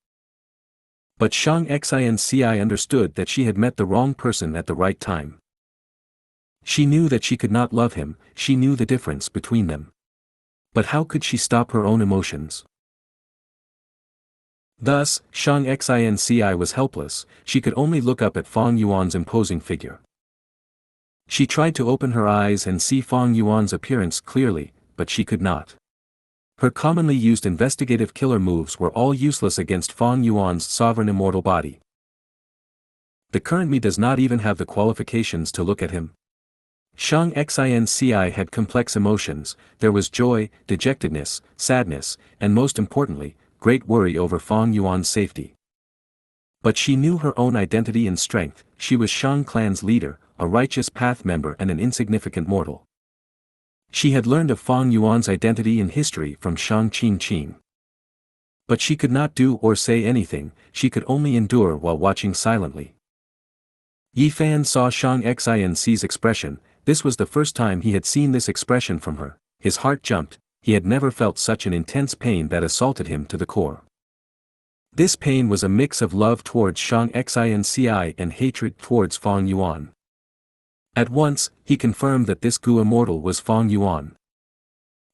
But Xianxia understood that she had met the wrong person at the right time. She knew that she could not love him, she knew the difference between them. But how could she stop her own emotions? Thus, Xianxia was helpless. She could only look up at Fang Yuan's imposing figure. She tried to open her eyes and see Fang Yuan's appearance clearly, but she could not. Her commonly used investigative killer moves were all useless against Fang Yuan's sovereign immortal body. The current me does not even have the qualifications to look at him. Xianxia had complex emotions. There was joy, dejectedness, sadness, and most importantly, great worry over Fang Yuan's safety. But she knew her own identity and strength. She was Shang clan's leader, a righteous path member and an insignificant mortal. She had learned of Fang Yuan's identity and history from Shang Qing. But she could not do or say anything, she could only endure while watching silently. Yi Fan saw Xianxia's expression. This was the first time he had seen this expression from her. His heart jumped. He had never felt such an intense pain that assaulted him to the core. This pain was a mix of love towards Xianxia and hatred towards Fang Yuan. At once, he confirmed that this Gu immortal was Fang Yuan.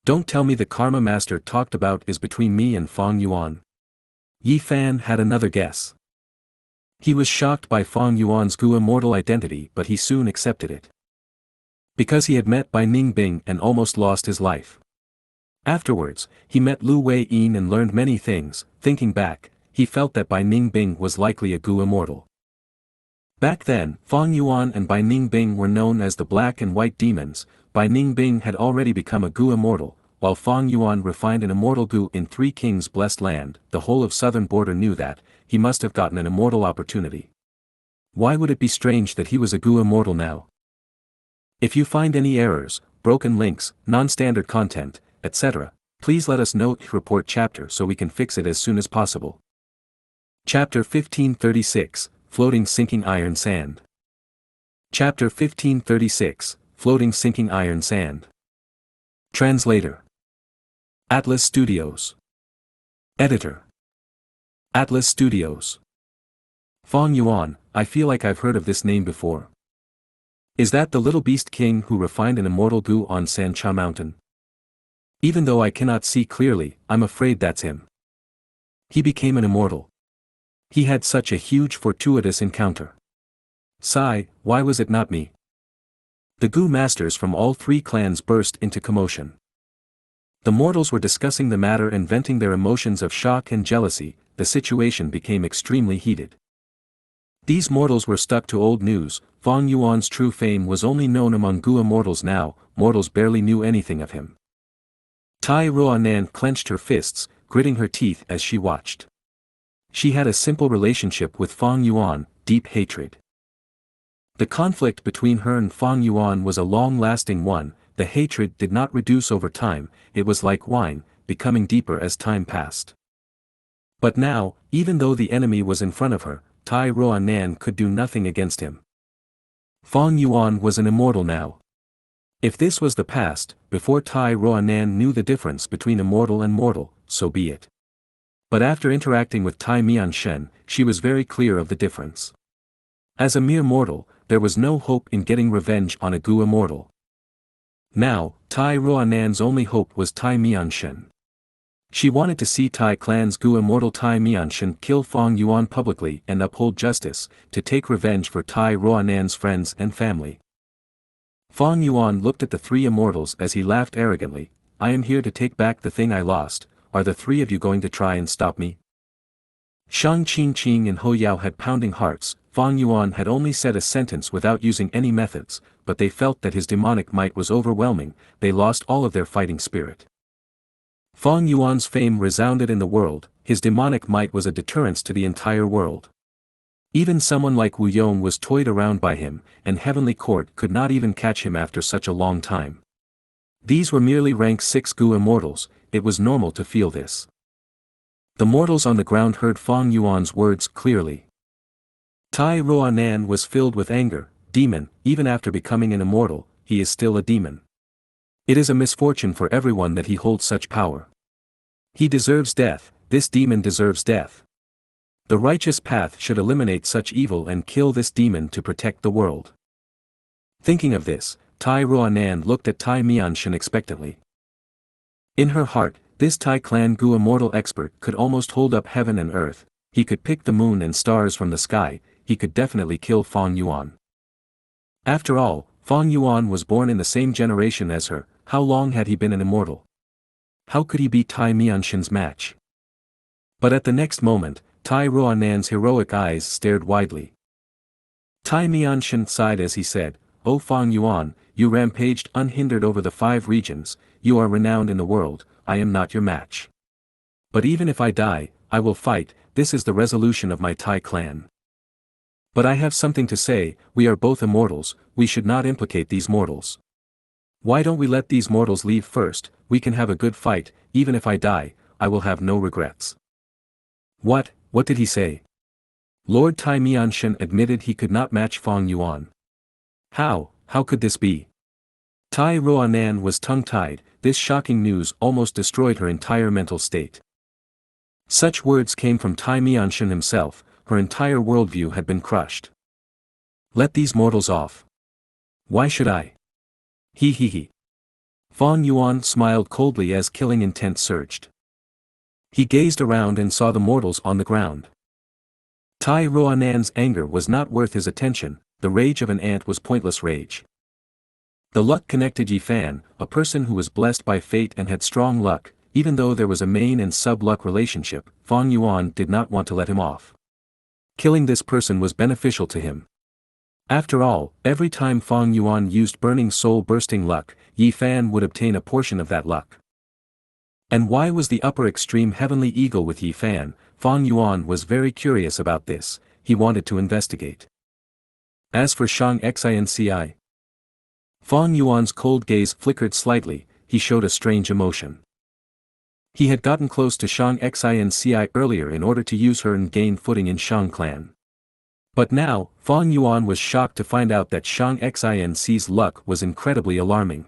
Don't tell me the karma master talked about is between me and Fang Yuan. Yi Fan had another guess. He was shocked by Fang Yuan's Gu immortal identity, but he soon accepted it. Because he had met Bai Ningbing and almost lost his life. Afterwards, he met Lu Wei-yin and learned many things. Thinking back, he felt that Bai Ningbing was likely a Gu immortal. Back then, Fang Yuan and Bai Ningbing were known as the Black and White Demons. Bai Ningbing had already become a Gu immortal, while Fang Yuan refined an immortal Gu in Three Kings' blessed land. The whole of southern border knew that, he must have gotten an immortal opportunity. Why would it be strange that he was a Gu immortal now? If you find any errors, broken links, non-standard content, etc., please let us know in report chapter so we can fix it as soon as possible. Chapter 1536, Floating Sinking Iron Sand. Chapter 1536, Floating Sinking Iron Sand. Translator. Atlas Studios. Editor. Atlas Studios. Fong Yuan, I feel like I've heard of this name before. Is that the little beast king who refined an immortal Gu on Xianxia mountain? Even though I cannot see clearly, I'm afraid that's him. He became an immortal. He had such a huge fortuitous encounter. Sigh, why was it not me? The Gu masters from all three clans burst into commotion. The mortals were discussing the matter and venting their emotions of shock and jealousy. The situation became extremely heated. These mortals were stuck to old news. Fong Yuan's true fame was only known among Gu immortals now. Mortals barely knew anything of him. Tai Ruanan clenched her fists, gritting her teeth as she watched. She had a simple relationship with Fong Yuan, deep hatred. The conflict between her and Fong Yuan was a long-lasting one. The hatred did not reduce over time, it was like wine, becoming deeper as time passed. But now, even though the enemy was in front of her, Tai Ruanan could do nothing against him. Fong Yuan was an immortal now. If this was the past, before Tai Ruanan knew the difference between immortal and mortal, so be it. But after interacting with Tai Mianshen, she was very clear of the difference. As a mere mortal, there was no hope in getting revenge on a Gu immortal. Now, Tai Ruanan's only hope was Tai Mianshen. She wanted to see Tai clan's Gu immortal Tai Mianshen kill Fong Yuan publicly and uphold justice, to take revenge for Tai Ruanan's friends and family. Fong Yuan looked at the three immortals as he laughed arrogantly. I am here to take back the thing I lost. Are the three of you going to try and stop me? Shang Qingqing and Ho Yao had pounding hearts. Fong Yuan had only said a sentence without using any methods, but they felt that his demonic might was overwhelming. They lost all of their fighting spirit. Fong Yuan's fame resounded in the world. His demonic might was a deterrence to the entire world. Even someone like Wu Yong was toyed around by him, and Heavenly Court could not even catch him after such a long time. These were merely rank 6 Gu immortals. It was normal to feel this. The mortals on the ground heard Fong Yuan's words clearly. Tai Ruanan was filled with anger. Demon, even after becoming an immortal, he is still a demon. It is a misfortune for everyone that he holds such power. He deserves death. This demon deserves death. The righteous path should eliminate such evil and kill this demon to protect the world. Thinking of this, Tai Ruanan looked at Tai Mianshen expectantly. In her heart, this Tai clan Gu immortal expert could almost hold up heaven and earth. He could pick the moon and stars from the sky. He could definitely kill Fong Yuan. After all, Fong Yuan was born in the same generation as her. How long had he been an immortal? How could he be Tai Mianshen's match? But at the next moment, Tai Ruanan's heroic eyes stared widely. Tai Mianshen sighed as he said, "O Fong Yuan, you rampaged unhindered over the 5 regions, you are renowned in the world, I am not your match. But even if I die, I will fight, this is the resolution of my Tai clan. But I have something to say, we are both immortals, we should not implicate these mortals. Why don't we let these mortals leave first, we can have a good fight, even if I die, I will have no regrets." What did he say? Lord Tai Mianshen admitted he could not match Fong Yuan. How could this be? Tai Ruanan was tongue-tied. This shocking news almost destroyed her entire mental state. Such words came from Tai Mianshen himself, her entire worldview had been crushed. Let these mortals off. Why should I? He. Fong Yuan smiled coldly as killing intent surged. He gazed around and saw the mortals on the ground. Tai Ruanan's anger was not worth his attention. The rage of an ant was pointless rage. The luck connected Yi Fan, a person who was blessed by fate and had strong luck. Even though there was a main and sub-luck relationship, Fong Yuan did not want to let him off. Killing this person was beneficial to him. After all, every time Fong Yuan used burning soul-bursting luck, Yi Fan would obtain a portion of that luck. And why was the upper extreme heavenly eagle with Yi Fan? Fong Yuan was very curious about this. He wanted to investigate. As for Xianxia, Fong Yuan's cold gaze flickered slightly. He showed a strange emotion. He had gotten close to Xianxia earlier in order to use her and gain footing in Shang clan. But now, Fong Yuan was shocked to find out that Xianxia's luck was incredibly alarming.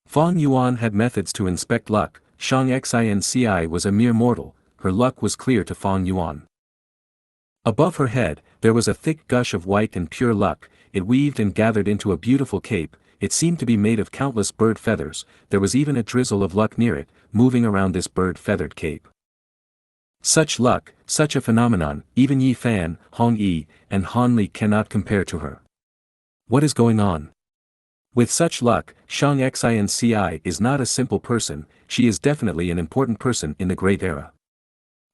Fong Yuan had methods to inspect luck. Xianxia was a mere mortal. her luck was clear to Fang Yuan. Above her head, there was a thick gush of white and pure luck. It weaved and gathered into a beautiful cape. It seemed to be made of countless bird feathers. There was even a drizzle of luck near it, moving around this bird-feathered cape. Such luck, such a phenomenon, even Yi Fan, Hong Yi, and Han Li cannot compare to her. What is going on? With such luck, Xianxia is not a simple person, she is definitely an important person in the Great Era.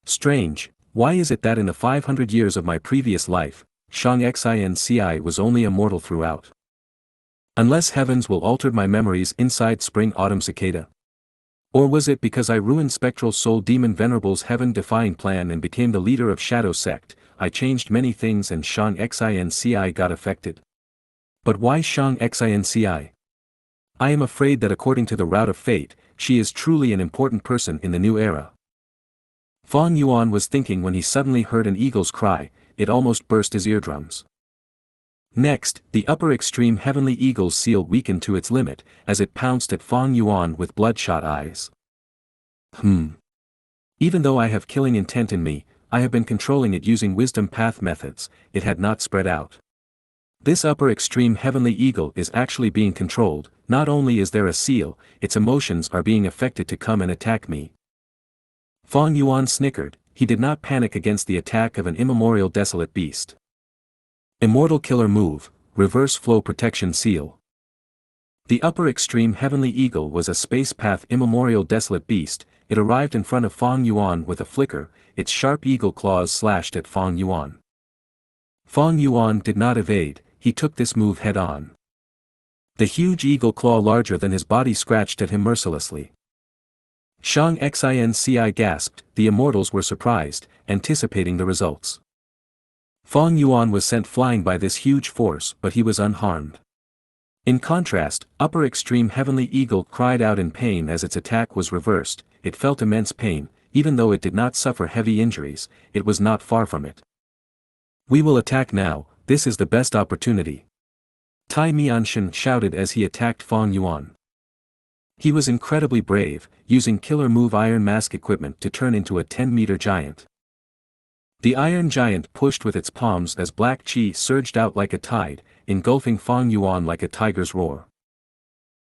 Strange, why is it that in the 500 years of my previous life, Xianxia was only a mortal throughout? Unless heavens will alter my memories inside Spring-Autumn Cicada? Or was it because I ruined Spectral Soul Demon Venerable's heaven-defying plan and became the leader of Shadow Sect, I changed many things and Xianxia got affected? But why Xianxia? I am afraid that according to the route of fate, she is truly an important person in the new era. Fang Yuan was thinking when he suddenly heard an eagle's cry. It almost burst his eardrums. Next, the upper extreme heavenly eagle's seal weakened to its limit, as it pounced at Fang Yuan with bloodshot eyes. Even though I have killing intent in me, I have been controlling it using wisdom path methods, it had not spread out. This upper extreme heavenly eagle is actually being controlled. Not only is there a seal, its emotions are being affected to come and attack me. Fang Yuan snickered. He did not panic against the attack of an immemorial desolate beast. Immortal Killer Move, Reverse Flow Protection Seal. The upper extreme heavenly eagle was a space path immemorial desolate beast. It arrived in front of Fang Yuan with a flicker, its sharp eagle claws slashed at Fang Yuan. Fang Yuan did not evade, he took this move head-on. The huge eagle claw larger than his body scratched at him mercilessly. Xianxia gasped. The immortals were surprised, anticipating the results. Fang Yuan was sent flying by this huge force, but he was unharmed. In contrast, upper extreme heavenly eagle cried out in pain as its attack was reversed. It felt immense pain, even though it did not suffer heavy injuries, it was not far from it. We will attack now, this is the best opportunity. Tai Mianshan shouted as he attacked Fang Yuan. He was incredibly brave, using killer move Iron Mask equipment to turn into a 10-meter giant. The Iron Giant pushed with its palms as black chi surged out like a tide, engulfing Fang Yuan like a tiger's roar.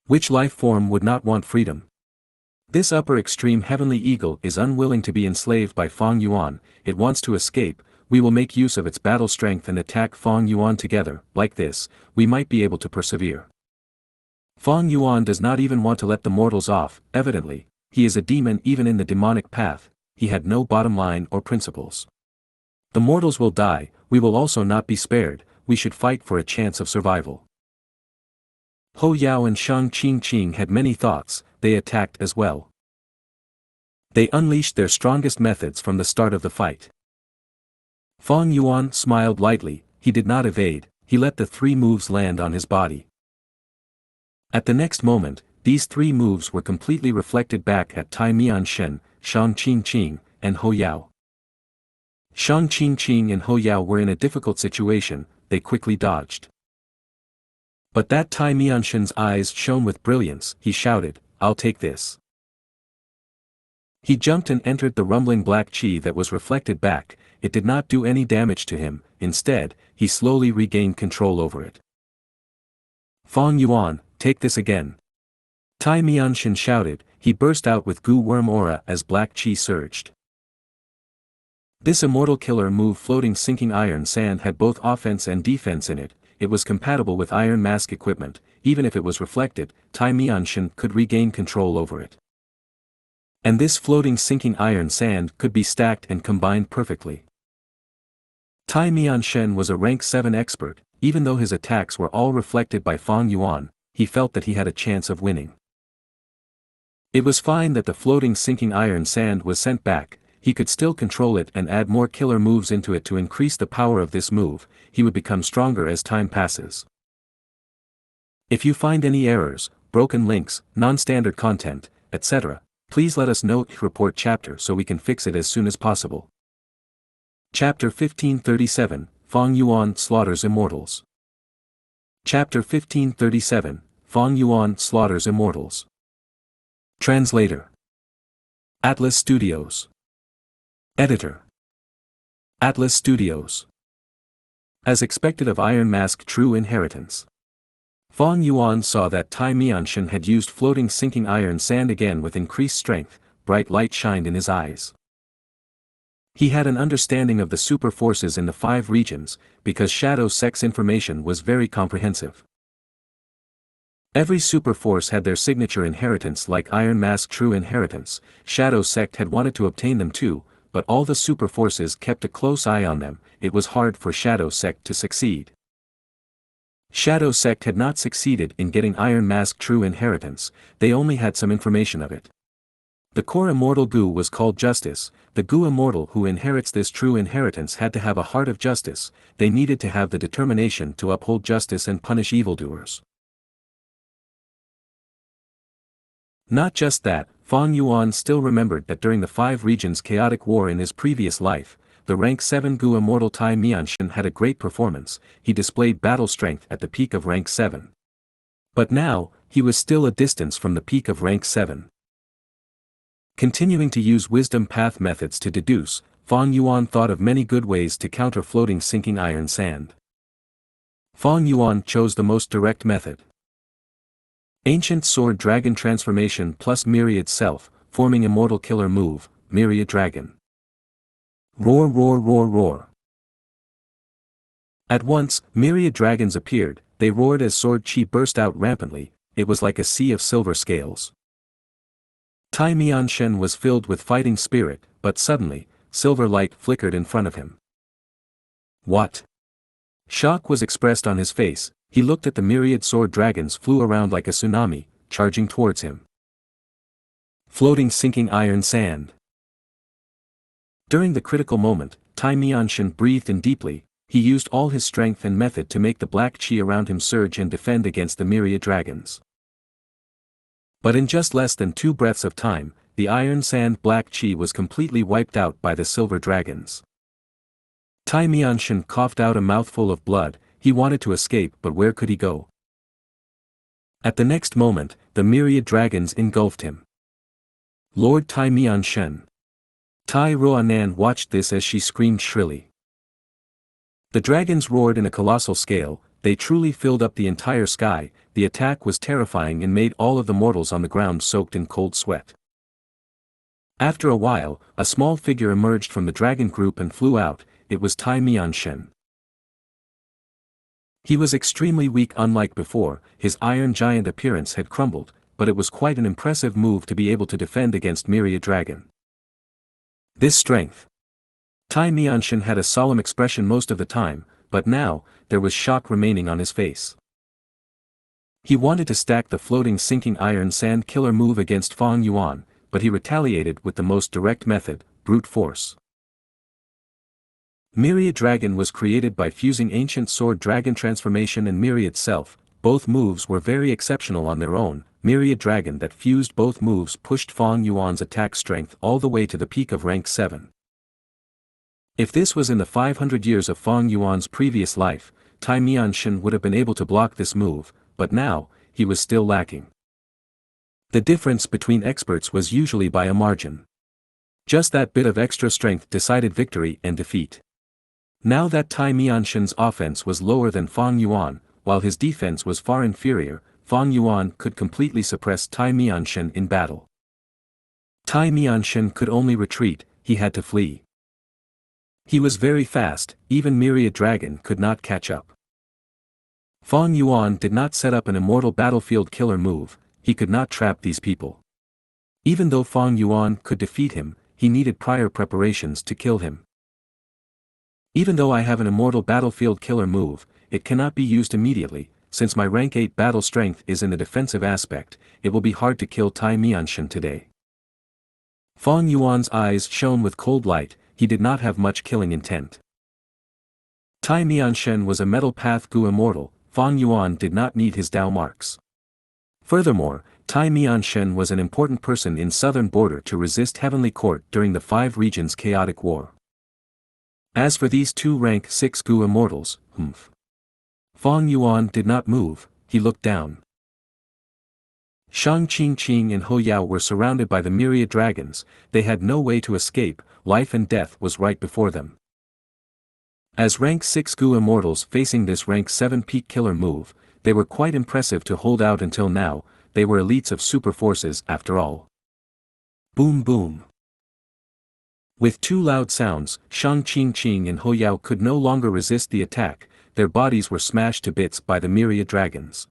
Which life form would not want freedom? This upper extreme heavenly eagle is unwilling to be enslaved by Fang Yuan, it wants to escape. We will make use of its battle strength and attack Fang Yuan together. Like this, we might be able to persevere. Fang Yuan does not even want to let the mortals off. Evidently, he is a demon even in the demonic path, he had no bottom line or principles. The mortals will die, we will also not be spared, we should fight for a chance of survival. Ho Yao and Shang Qing had many thoughts, they attacked as well. They unleashed their strongest methods from the start of the fight. Fang Yuan smiled lightly, he did not evade, he let the three moves land on his body. At the next moment, these three moves were completely reflected back at Tai Mianshan, Shang Qing, and Ho Yao. Shang Qing and Ho Yao were in a difficult situation, they quickly dodged. But that Tai Mianshan's eyes shone with brilliance, he shouted, I'll take this. He jumped and entered the rumbling black chi that was reflected back. It did not do any damage to him, instead, he slowly regained control over it. Fang Yuan, take this again. Tai Mianshan shouted, he burst out with Gu Worm Aura as black chi surged. This immortal killer move floating sinking iron sand had both offense and defense in it, it was compatible with Iron Mask equipment, even if it was reflected, Tai Mianshan could regain control over it. And this floating sinking iron sand could be stacked and combined perfectly. Tai Mianshan was a rank 7 expert, even though his attacks were all reflected by Fang Yuan, he felt that he had a chance of winning. It was fine that the floating sinking iron sand was sent back, he could still control it and add more killer moves into it to increase the power of this move, he would become stronger as time passes. If you find any errors, broken links, non-standard content, etc., please let us know, report chapter so we can fix it as soon as possible. Chapter 1537, Fang Yuan slaughters immortals. Chapter 1537, Fang Yuan slaughters immortals. Translator. Atlas Studios. Editor. Atlas Studios. As expected of Iron Mask True Inheritance. Fang Yuan saw that Tai Mianshan had used floating sinking iron sand again with increased strength. Bright light shined in his eyes. He had an understanding of the super forces in the 5 regions, because Shadow Sect's information was very comprehensive. Every super force had their signature inheritance like Iron Mask True Inheritance. Shadow Sect had wanted to obtain them too, but all the super forces kept a close eye on them. It was hard for Shadow Sect to succeed. Shadow Sect had not succeeded in getting Iron Mask True Inheritance, they only had some information of it. The core immortal Gu was called Justice. The Gu immortal who inherits this true inheritance had to have a heart of justice. They needed to have the determination to uphold justice and punish evildoers. Not just that, Fang Yuan still remembered that during the 5 regions chaotic war in his previous life, the rank 7 Gu immortal Tai Mianshan had a great performance. He displayed battle strength at the peak of rank 7. But now, he was still a distance from the peak of rank 7. Continuing to use wisdom path methods to deduce, Fang Yuan thought of many good ways to counter floating sinking iron sand. Fang Yuan chose the most direct method. Ancient Sword Dragon Transformation plus Myriad Self, forming Immortal Killer Move, Myriad Dragon. Roar roar roar roar. At once, myriad dragons appeared, they roared as sword chi burst out rampantly, it was like a sea of silver scales. Tai Mianshan was filled with fighting spirit, but suddenly, silver light flickered in front of him. What? Shock was expressed on his face. He looked at the myriad sword dragons flew around like a tsunami, charging towards him. Floating sinking iron sand. During the critical moment, Tai Mianshan breathed in deeply. He used all his strength and method to make the black chi around him surge and defend against the myriad dragons. But in just less than 2 breaths of time, the iron sand black chi was completely wiped out by the silver dragons. Tai Mianshan coughed out a mouthful of blood. He wanted to escape, but where could he go? At the next moment, the myriad dragons engulfed him. Lord Tai Mianshan. Tai Ruanan watched this as she screamed shrilly. The dragons roared in a colossal scale, they truly filled up the entire sky. The attack was terrifying and made all of the mortals on the ground soaked in cold sweat. After a while, a small figure emerged from the dragon group and flew out. It was Tai Mianshan. He was extremely weak unlike before, his iron giant appearance had crumbled, but it was quite an impressive move to be able to defend against myriad dragon. This strength. Tai Mianshan had a solemn expression most of the time, but now, there was shock remaining on his face. He wanted to stack the floating sinking iron sand killer move against Fang Yuan, but he retaliated with the most direct method, brute force. Myriad Dragon was created by fusing Ancient Sword Dragon Transformation and Myriad Self. Both moves were very exceptional on their own. Myriad Dragon that fused both moves pushed Fang Yuan's attack strength all the way to the peak of rank 7. If this was in the 500 years of Fang Yuan's previous life, Tai Mianshan would have been able to block this move, but now, he was still lacking. The difference between experts was usually by a margin. Just that bit of extra strength decided victory and defeat. Now that Tai Mianshan's offense was lower than Fang Yuan, while his defense was far inferior, Fang Yuan could completely suppress Tai Mianshan in battle. Tai Mianshan could only retreat, he had to flee. He was very fast, even Myriad Dragon could not catch up. Fang Yuan did not set up an immortal battlefield killer move, he could not trap these people. Even though Fang Yuan could defeat him, he needed prior preparations to kill him. Even though I have an immortal battlefield killer move, it cannot be used immediately. Since my rank 8 battle strength is in the defensive aspect, it will be hard to kill Tai Mianshan today. Fang Yuan's eyes shone with cold light, he did not have much killing intent. Tai Mianshan was a metal path Gu immortal, Fang Yuan did not need his Dao marks. Furthermore, Tai Mianshan was an important person in southern border to resist Heavenly Court during the 5 regions chaotic war. As for these 2 rank 6 Gu immortals, Fang Yuan did not move, he looked down. Shang Qingqing and Ho Yao were surrounded by the myriad dragons, they had no way to escape. life and death was right before them. As rank 6 Gu immortals facing this rank 7 peak killer move, they were quite impressive to hold out until now. They were elites of super forces after all. Boom boom. With two loud sounds, Shang Qing and Ho Yao could no longer resist the attack. Their bodies were smashed to bits by the myriad dragons.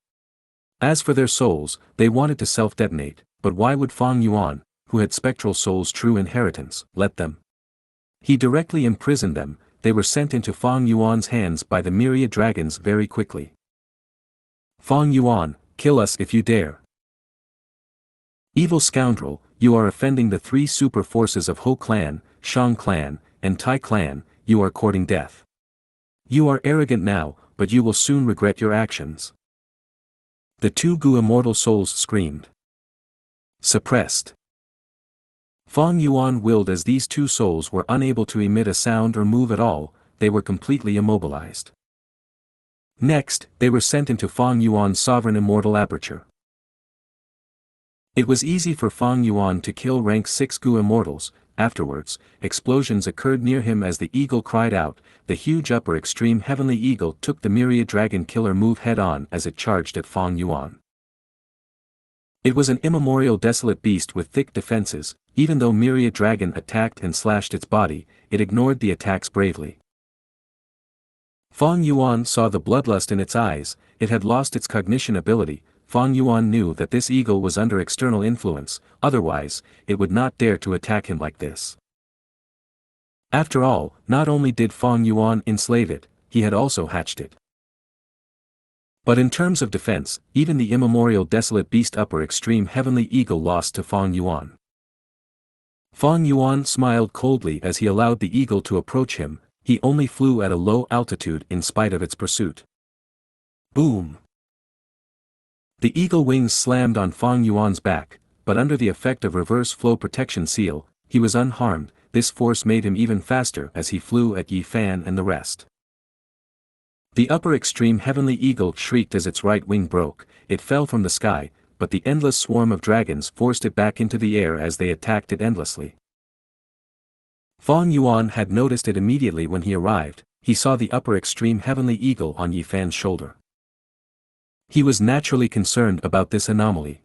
As for their souls, they wanted to self-detonate, but why would Fang Yuan, who had spectral souls' true inheritance, let them? He directly imprisoned them. They were sent into Fang Yuan's hands by the myriad dragons very quickly. Fang Yuan, kill us if you dare. Evil scoundrel, you are offending the three super forces of Ho clan, Shang clan, and Tai clan. You are courting death. You are arrogant now, but you will soon regret your actions. The two Gu immortal souls screamed. Suppressed. Fang Yuan willed as these two souls were unable to emit a sound or move at all. They were completely immobilized. Next, they were sent into Fang Yuan's sovereign immortal aperture. It was easy for Fang Yuan to kill rank 6 Gu immortals. Afterwards, explosions occurred near him as the eagle cried out. The huge upper extreme heavenly eagle took the myriad dragon killer move head-on as it charged at Fang Yuan. It was an immemorial desolate beast with thick defenses. Even though myriad dragon attacked and slashed its body, it ignored the attacks bravely. Fang Yuan saw the bloodlust in its eyes. It had lost its cognition ability. Fang Yuan knew that this eagle was under external influence, otherwise, it would not dare to attack him like this. After all, not only did Fang Yuan enslave it, he had also hatched it. But in terms of defense, even the immemorial desolate beast upper extreme heavenly eagle lost to Fang Yuan. Fang Yuan smiled coldly as he allowed the eagle to approach him. He only flew at a low altitude in spite of its pursuit. Boom! The eagle wings slammed on Fang Yuan's back, but under the effect of reverse flow protection seal, he was unharmed. This force made him even faster as he flew at Yi Fan and the rest. The upper extreme heavenly eagle shrieked as its right wing broke. It fell from the sky, but the endless swarm of dragons forced it back into the air as they attacked it endlessly. Fang Yuan had noticed it immediately when he arrived. He saw the upper extreme heavenly eagle on Yi Fan's shoulder. He was naturally concerned about this anomaly.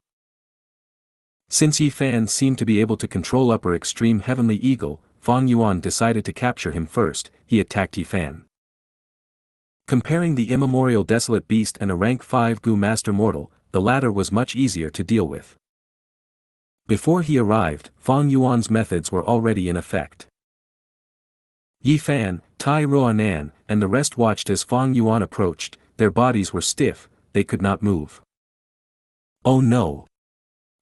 Since Yi Fan seemed to be able to control upper extreme heavenly eagle, Fang Yuan decided to capture him first. He attacked Yi Fan. Comparing the immemorial desolate beast and a rank 5 Gu master mortal, the latter was much easier to deal with. Before he arrived, Fang Yuan's methods were already in effect. Yi Fan, Tai Ruanan, and the rest watched as Fang Yuan approached. Their bodies were stiff. They could not move. Oh no!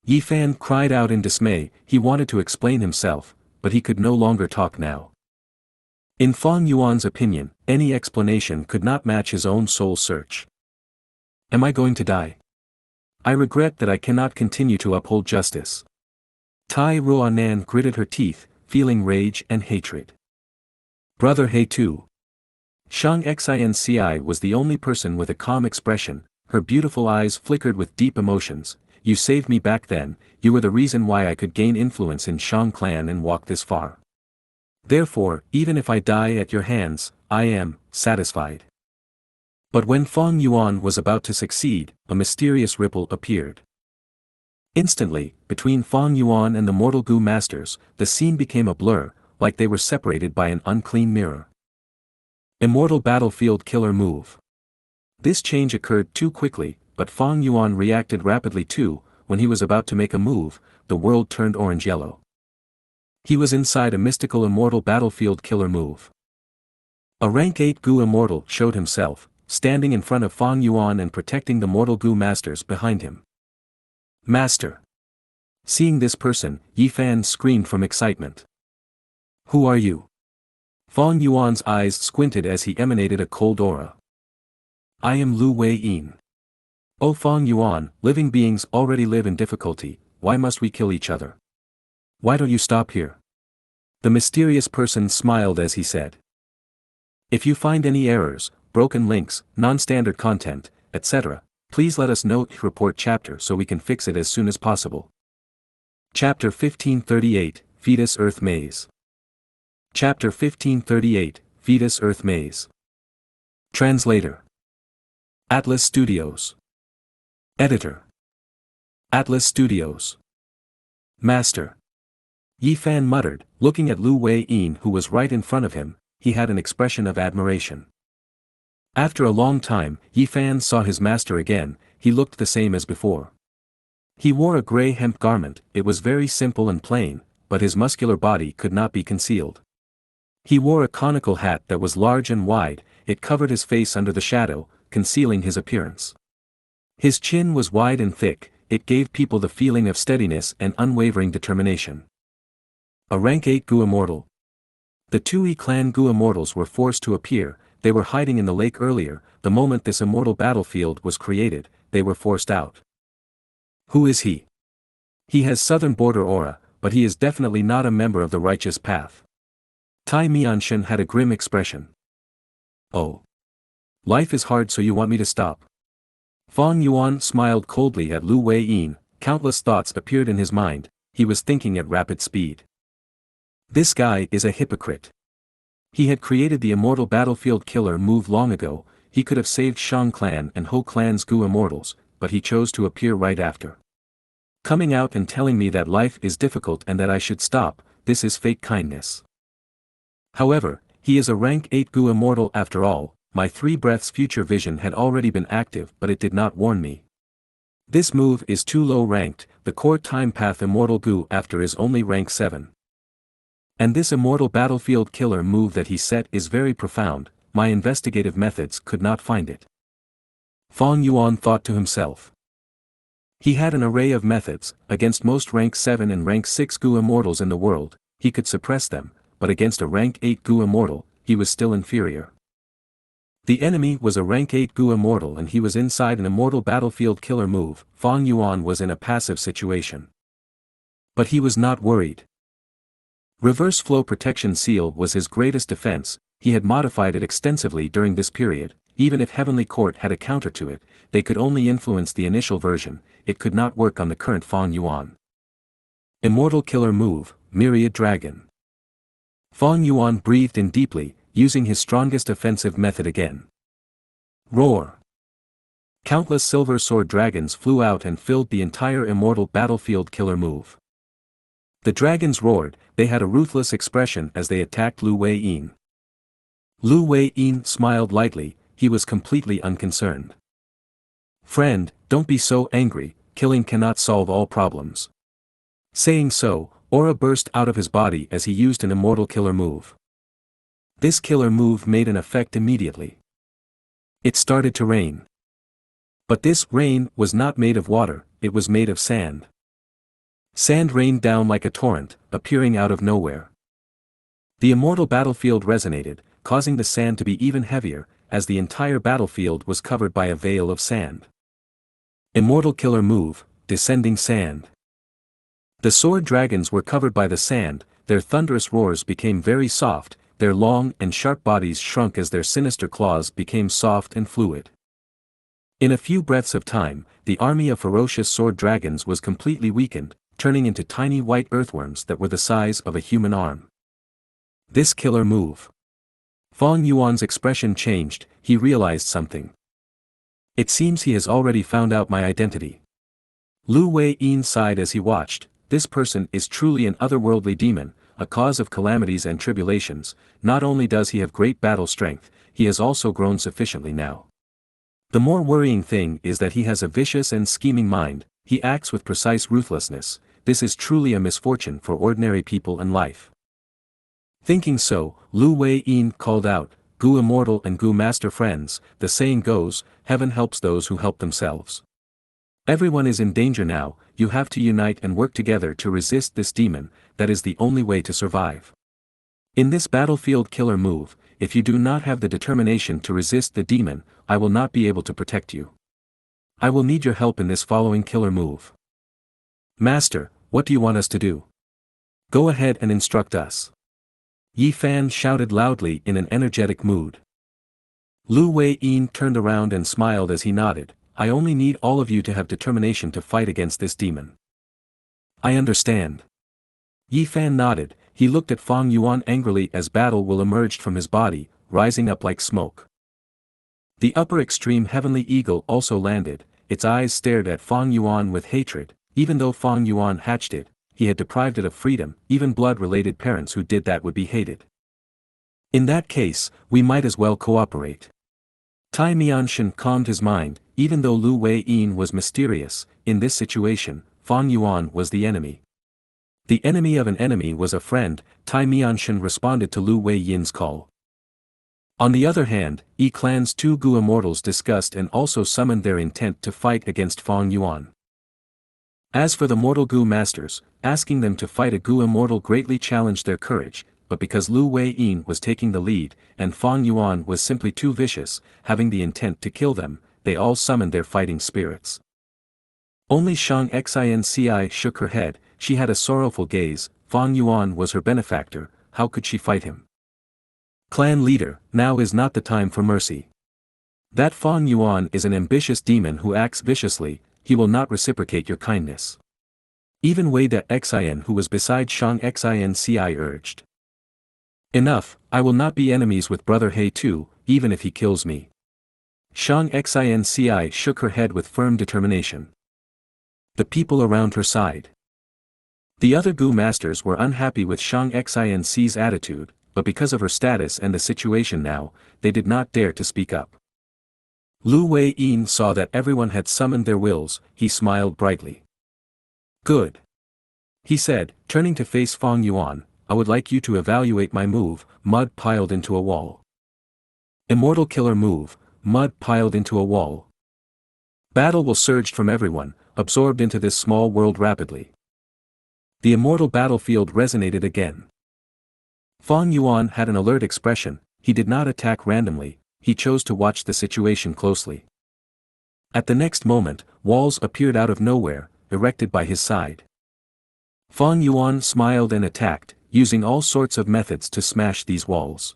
Yi Fan cried out in dismay. He wanted to explain himself, but he could no longer talk now. In Fang Yuan's opinion, any explanation could not match his own soul search. Am I going to die? I regret that I cannot continue to uphold justice. Tai Ruanan gritted her teeth, feeling rage and hatred. Brother He too. Xianxia was the only person with a calm expression. Her beautiful eyes flickered with deep emotions. You saved me back then. You were the reason why I could gain influence in Shang clan and walk this far. Therefore, even if I die at your hands, I am satisfied. But when Fang Yuan was about to succeed, a mysterious ripple appeared. Instantly, between Fang Yuan and the mortal Gu masters, the scene became a blur, like they were separated by an unclean mirror. Immortal battlefield killer move. This change occurred too quickly, but Fang Yuan reacted rapidly too. When he was about to make a move, the world turned orange-yellow. He was inside a mystical immortal battlefield killer move. A rank 8 Gu immortal showed himself, standing in front of Fang Yuan and protecting the mortal Gu masters behind him. Master! Seeing this person, Yi Fan screamed from excitement. Who are you? Fang Yuan's eyes squinted as he emanated a cold aura. I am Lu Wei-yin. O Fang Yuan, living beings already live in difficulty. Why must we kill each other? Why don't you stop here? The mysterious person smiled as he said. If you find any errors, broken links, non-standard content, etc., please let us know. Report chapter so we can fix it as soon as possible. Chapter 1538, Fetus Earth Maze. Chapter 1538, Fetus Earth Maze. Translator. Atlas Studios. Editor. Atlas Studios. Master. Yi Fan muttered, looking at Lu Wei-yin who was right in front of him. He had an expression of admiration. After a long time, Yi Fan saw his master again. He looked the same as before. He wore a grey hemp garment. It was very simple and plain, but his muscular body could not be concealed. He wore a conical hat that was large and wide. It covered his face under the shadow, concealing his appearance. His chin was wide and thick. It gave people the feeling of steadiness and unwavering determination. A rank 8 Gu immortal. The 2E clan Gu immortals were forced to appear. They were hiding in the lake earlier. The moment this immortal battlefield was created, they were forced out. Who is he? He has southern border aura, but he is definitely not a member of the righteous path. Tai Mianshan had a grim expression. Oh. Life is hard, so you want me to stop? Fang Yuan smiled coldly at Lu Wei-yin. Countless thoughts appeared in his mind. He was thinking at rapid speed. This guy is a hypocrite. He had created the immortal battlefield killer move long ago. He could have saved Shang clan and Ho clan's Gu immortals, but he chose to appear right after. Coming out and telling me that life is difficult and that I should stop, this is fake kindness. However, he is a rank 8 Gu immortal after all. My 3 breaths future vision had already been active, but it did not warn me. This move is too low ranked. The core time path immortal Gu after is only rank 7. And this immortal battlefield killer move that he set is very profound. My investigative methods could not find it. Fang Yuan thought to himself. He had an array of methods. Against most rank 7 and rank 6 Gu immortals in the world, he could suppress them, but against a rank 8 Gu immortal, he was still inferior. The enemy was a rank 8 Gu immortal and he was inside an immortal battlefield killer move. Fang Yuan was in a passive situation. But he was not worried. Reverse flow protection seal was his greatest defense. He had modified it extensively during this period. Even if Heavenly Court had a counter to it, they could only influence the initial version. It could not work on the current Fang Yuan. Immortal killer move, Myriad Dragon. Fang Yuan breathed in deeply, using his strongest offensive method again. Roar. Countless silver sword dragons flew out and filled the entire immortal battlefield killer move. The dragons roared. They had a ruthless expression as they attacked Lu Wei-yin. Lu Wei-yin smiled lightly. He was completely unconcerned. Friend, don't be so angry. Killing cannot solve all problems. Saying so, aura burst out of his body as he used an immortal killer move. This killer move made an effect immediately. It started to rain. But this rain was not made of water, it was made of sand. Sand rained down like a torrent, appearing out of nowhere. The immortal battlefield resonated, causing the sand to be even heavier, as the entire battlefield was covered by a veil of sand. Immortal killer move, descending sand. The sword dragons were covered by the sand. Their thunderous roars became very soft. Their long and sharp bodies shrunk as their sinister claws became soft and fluid. In a few breaths of time, the army of ferocious sword dragons was completely weakened, turning into tiny white earthworms that were the size of a human arm. This killer move. Fang Yuan's expression changed. He realized something. It seems he has already found out my identity. Lu Wei-yin sighed as he watched. This person is truly an otherworldly demon, a cause of calamities and tribulations. Not only does he have great battle strength, he has also grown sufficiently now. The more worrying thing is that he has a vicious and scheming mind. He acts with precise ruthlessness. This is truly a misfortune for ordinary people and life. Thinking so, Lu Wei-yin called out, Gu immortal and Gu master friends. The saying goes, heaven helps those who help themselves. Everyone is in danger now. You have to unite and work together to resist this demon. That is the only way to survive. In this battlefield killer move, if you do not have the determination to resist the demon, I will not be able to protect you. I will need your help in this following killer move. Master, what do you want us to do? Go ahead and instruct us. Yi Fan shouted loudly in an energetic mood. Lu Wei-yin turned around and smiled as he nodded. I only need all of you to have determination to fight against this demon. I understand. Yi Fan nodded. he looked at Fang Yuan angrily as battle will emerged from his body, rising up like smoke. The upper extreme heavenly eagle also landed, its eyes stared at Fang Yuan with hatred. Even though Fang Yuan hatched it, he had deprived it of freedom. Even blood-related parents who did that would be hated. In that case, we might as well cooperate. Tai Mianshan calmed his mind. Even though Lu Wei-yin was mysterious, in this situation, Fang Yuan was the enemy. The enemy of an enemy was a friend. Tai Mianshan responded to Lu Wei-yin's call. On the other hand, Clan's 2 Gu immortals discussed and also summoned their intent to fight against Fang Yuan. As for the mortal Gu masters, asking them to fight a Gu immortal greatly challenged their courage, but because Lu Wei-yin was taking the lead, and Fang Yuan was simply too vicious, having the intent to kill them, they all summoned their fighting spirits. Only Xianxia shook her head. She had a sorrowful gaze. Fang Yuan was her benefactor, how could she fight him? Clan leader, now is not the time for mercy. That Fang Yuan is an ambitious demon who acts viciously, he will not reciprocate your kindness. Even Wei De Xian who was beside Xianxia urged. Enough, I will not be enemies with brother He too, even if he kills me. Xianxia shook her head with firm determination. The people around her sighed. The other Gu masters were unhappy with Xianxia's attitude, but because of her status and the situation now, they did not dare to speak up. Lu Wei-yin saw that everyone had summoned their wills. He smiled brightly. Good. He said, turning to face Fang Yuan, I would like you to evaluate my move. Mud piled into a wall. Immortal killer move. Mud piled into a wall. Battle will surge from everyone, absorbed into this small world rapidly. The immortal battlefield resonated again. Fang Yuan had an alert expression. He did not attack randomly, he chose to watch the situation closely. At the next moment, walls appeared out of nowhere, erected by his side. Fang Yuan smiled and attacked, using all sorts of methods to smash these walls.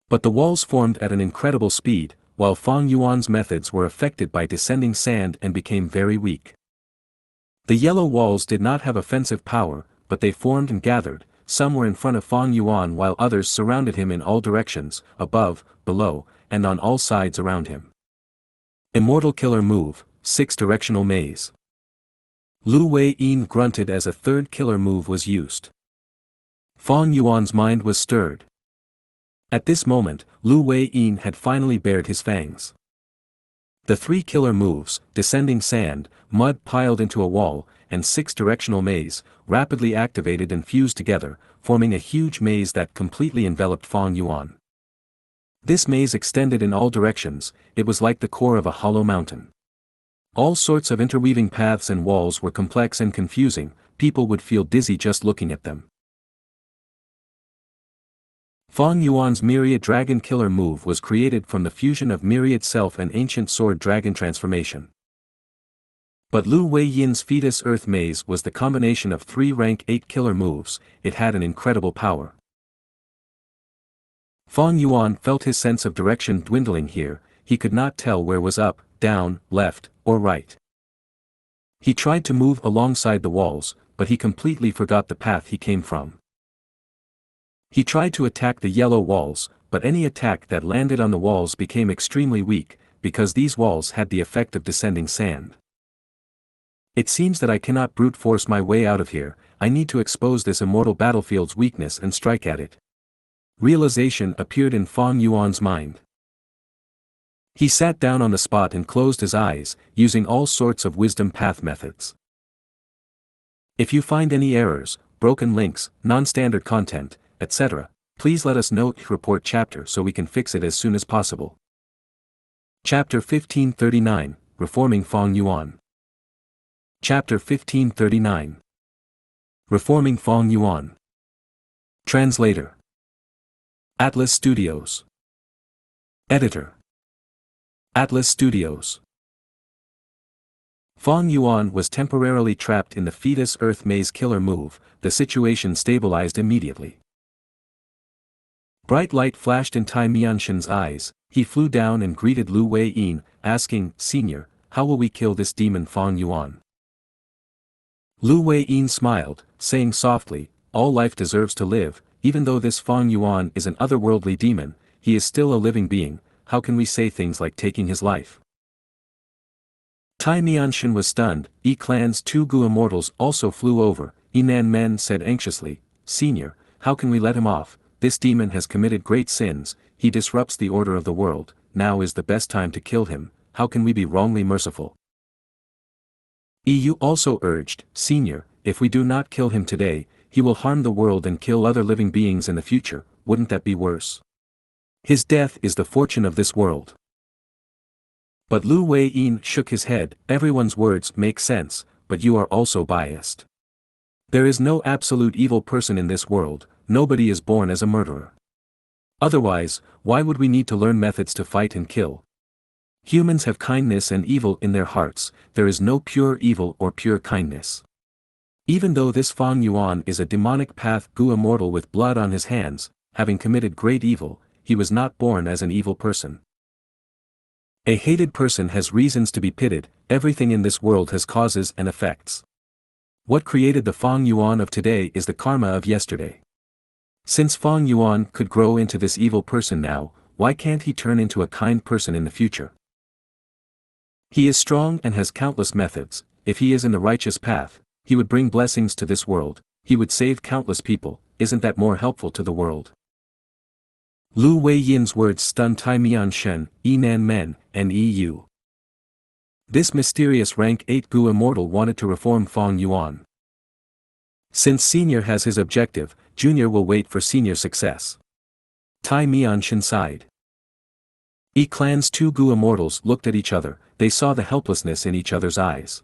But the walls formed at an incredible speed, while Fang Yuan's methods were affected by descending sand and became very weak. The yellow walls did not have offensive power, but they formed and gathered. Some were in front of Fang Yuan while others surrounded him in all directions, above, below, and on all sides around him. Immortal killer move, 6-directional maze. Lu Wei-yin grunted as a third killer move was used. Fang Yuan's mind was stirred. At this moment, Lu Wei-yin had finally bared his fangs. The 3 killer moves, descending sand, mud piled into a wall, and 6-directional maze, rapidly activated and fused together, forming a huge maze that completely enveloped Fang Yuan. This maze extended in all directions, it was like the core of a hollow mountain. All sorts of interweaving paths and walls were complex and confusing, people would feel dizzy just looking at them. Fang Yuan's Myriad Dragon Killer move was created from the fusion of Myriad Self and Ancient Sword Dragon transformation. But Lu Wei-yin's Fetus Earth Maze was the combination of 3 rank 8 killer moves, it had an incredible power. Fang Yuan felt his sense of direction dwindling here, he could not tell where was up, down, left, or right. He tried to move alongside the walls, but he completely forgot the path he came from. He tried to attack the yellow walls, but any attack that landed on the walls became extremely weak, because these walls had the effect of descending sand. It seems that I cannot brute force my way out of here, I need to expose this immortal battlefield's weakness and strike at it. Realization appeared in Fang Yuan's mind. He sat down on the spot and closed his eyes, using all sorts of wisdom path methods. If you find any errors, broken links, non-standard content, etc., please let us know in report chapter so we can fix it as soon as possible. Chapter 1539, Reforming Fang Yuan. Chapter 1539. Reforming Fang Yuan. Translator. Atlas Studios. Editor. Atlas Studios. Fang Yuan was temporarily trapped in the Fetus Earth Maze killer move, the situation stabilized immediately. Bright light flashed in Tai Mianshan's eyes, he flew down and greeted Lu Wei-yin, asking, Senior, how will we kill this demon Fang Yuan? Lu Wei-yin smiled, saying softly, all life deserves to live, even though this Fang Yuan is an otherworldly demon, he is still a living being, how can we say things like taking his life? Tai Mianshan was stunned. Clan's 2 Gu immortals also flew over. Nan Men said anxiously, Senior, how can we let him off? This demon has committed great sins, he disrupts the order of the world, now is the best time to kill him, how can we be wrongly merciful? Yu also urged, Senior, if we do not kill him today, he will harm the world and kill other living beings in the future, wouldn't that be worse? His death is the fortune of this world. But Lu Wei-yin shook his head, everyone's words make sense, but you are also biased. There is no absolute evil person in this world, nobody is born as a murderer. Otherwise, why would we need to learn methods to fight and kill? Humans have kindness and evil in their hearts, there is no pure evil or pure kindness. Even though this Fang Yuan is a demonic path Gu immortal with blood on his hands, having committed great evil, he was not born as an evil person. A hated person has reasons to be pitied, everything in this world has causes and effects. What created the Fang Yuan of today is the karma of yesterday. Since Fang Yuan could grow into this evil person now, why can't he turn into a kind person in the future? He is strong and has countless methods, if he is in the righteous path, he would bring blessings to this world, he would save countless people, isn't that more helpful to the world? Lu Wei-yin's words stunned Tai Mianshan, Nan Men, and Yu. This mysterious rank 8 Gu immortal wanted to reform Fang Yuan. Since Senior has his objective, Junior will wait for Senior's success. Tai Mianshan sighed. Clan's 2 Gu immortals looked at each other, they saw the helplessness in each other's eyes.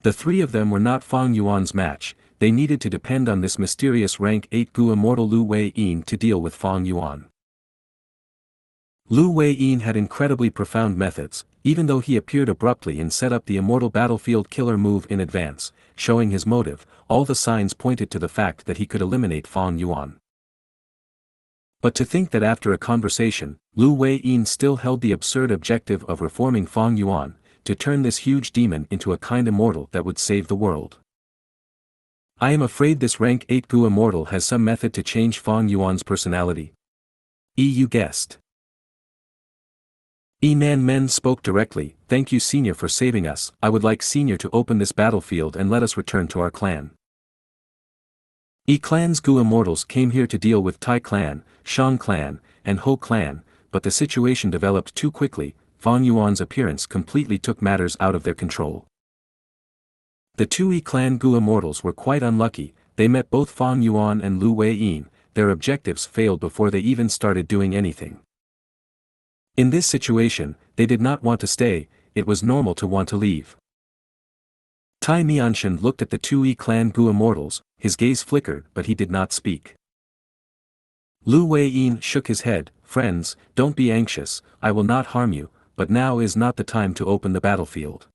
The 3 of them were not Fang Yuan's match, they needed to depend on this mysterious rank 8 Gu immortal Lu Wei-yin to deal with Fang Yuan. Lu Wei-yin had incredibly profound methods, even though he appeared abruptly and set up the immortal battlefield killer move in advance, showing his motive, all the signs pointed to the fact that he could eliminate Fang Yuan. But to think that after a conversation, Lu Wei-yin still held the absurd objective of reforming Fang Yuan, to turn this huge demon into a kind immortal that would save the world. I am afraid this rank 8 Gu immortal has some method to change Fang Yuan's personality. Yu guessed. Nan Men spoke directly, thank you Senior for saving us, I would like Senior to open this battlefield and let us return to our clan. Clan's Gu immortals came here to deal with Tai clan, Shang clan, and Ho clan, but the situation developed too quickly, Fang Yuan's appearance completely took matters out of their control. The 2 clan Gu immortals were quite unlucky, they met both Fang Yuan and Lu Wei-yin, their objectives failed before they even started doing anything. In this situation, they did not want to stay, it was normal to want to leave. Tai Mianshan looked at the 2 clan Gu immortals, his gaze flickered but he did not speak. Lu Wei-yin shook his head, friends, don't be anxious, I will not harm you, but now is not the time to open the battlefield.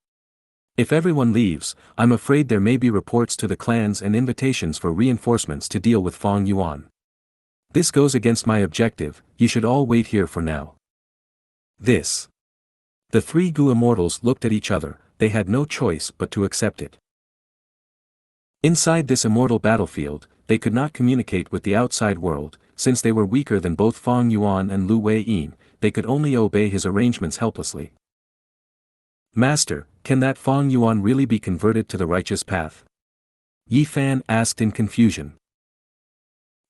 If everyone leaves, I'm afraid there may be reports to the clans and invitations for reinforcements to deal with Fang Yuan. This goes against my objective, you should all wait here for now. This. The 3 Gu immortals looked at each other, they had no choice but to accept it. Inside this immortal battlefield, they could not communicate with the outside world, since they were weaker than both Fang Yuan and Lu Wei-yin, they could only obey his arrangements helplessly. Master, can that Fang Yuan really be converted to the righteous path? Yi Fan asked in confusion.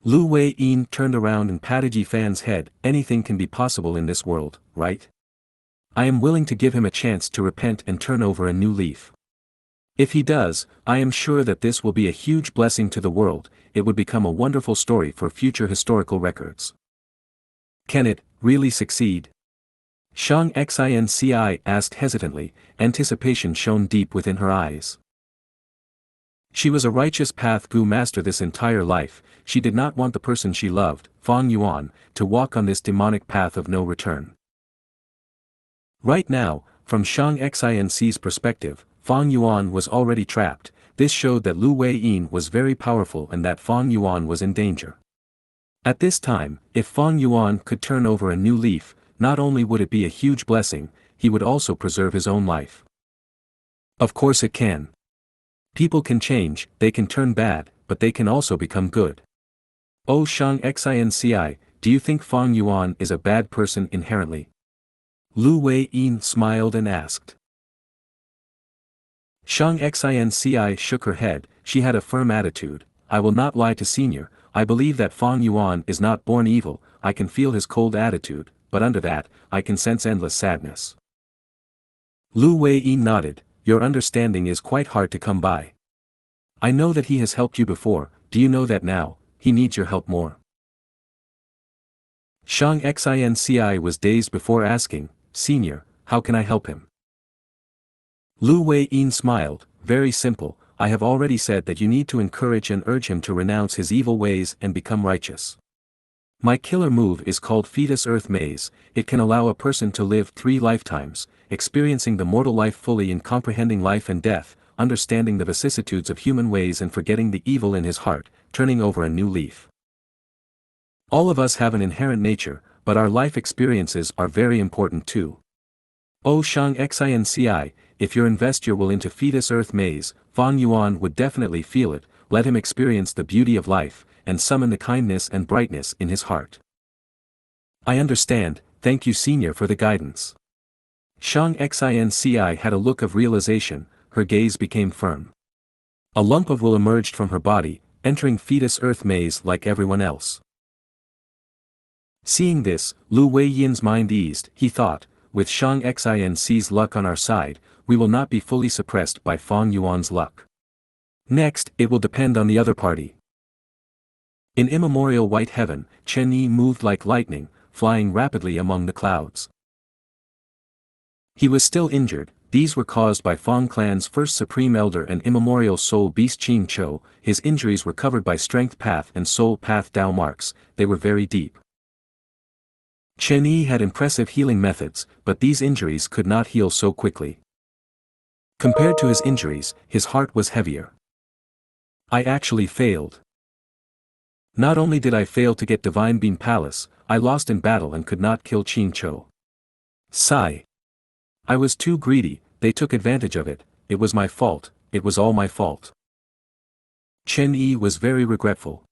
Lu Wei-yin turned around and patted Yi Fan's head, anything can be possible in this world, right? I am willing to give him a chance to repent and turn over a new leaf. If he does, I am sure that this will be a huge blessing to the world, it would become a wonderful story for future historical records. Can it really succeed? Xianxia asked hesitantly, anticipation shone deep within her eyes. She was a righteous path Gu master this entire life, she did not want the person she loved, Fang Yuan, to walk on this demonic path of no return. Right now, from Xianxia's perspective, Fang Yuan was already trapped, this showed that Lu Wei-yin was very powerful and that Fang Yuan was in danger. At this time, if Fang Yuan could turn over a new leaf, not only would it be a huge blessing, he would also preserve his own life. Of course it can. People can change, they can turn bad, but they can also become good. Oh Xianxia, do you think Fang Yuan is a bad person inherently? Lu Wei-yin smiled and asked. Xianxia shook her head. She had a firm attitude. I will not lie to senior, I believe that Fang Yuan is not born evil. I can feel his cold attitude, but under that, I can sense endless sadness. Lu Wei-yin nodded. Your understanding is quite hard to come by. I know that he has helped you before, do you know that now, he needs your help more? Xianxia was dazed before asking, Senior, how can I help him? Lu Wei-yin smiled, very simple, I have already said that you need to encourage and urge him to renounce his evil ways and become righteous. My killer move is called Fetus Earth Maze. It can allow a person to live 3 lifetimes, experiencing the mortal life fully in comprehending life and death, understanding the vicissitudes of human ways and forgetting the evil in his heart, turning over a new leaf. All of us have an inherent nature, but our life experiences are very important too. Oh Xianxia, if your investor will into Fetus Earth Maze, Fang Yuan would definitely feel it, let him experience the beauty of life, and summon the kindness and brightness in his heart. I understand, thank you senior for the guidance. Xianxia had a look of realization, her gaze became firm. A lump of will emerged from her body, entering Fetus Earth Maze like everyone else. Seeing this, Lu Wei-yin's mind eased, he thought, with Xianxia's luck on our side, we will not be fully suppressed by Fang Yuan's luck. Next, it will depend on the other party. In immemorial white heaven, Chen Yi moved like lightning, flying rapidly among the clouds. He was still injured, these were caused by Fang Clan's first Supreme Elder and immemorial soul beast Qing Chou. His injuries were covered by Strength Path and Soul Path Dao marks, they were very deep. Chen Yi had impressive healing methods, but these injuries could not heal so quickly. Compared to his injuries, his heart was heavier. I actually failed. Not only did I fail to get Divine Beam Palace, I lost in battle and could not kill Qing Chou. Sigh. I was too greedy, they took advantage of it, it was my fault, it was all my fault. Chen Yi was very regretful.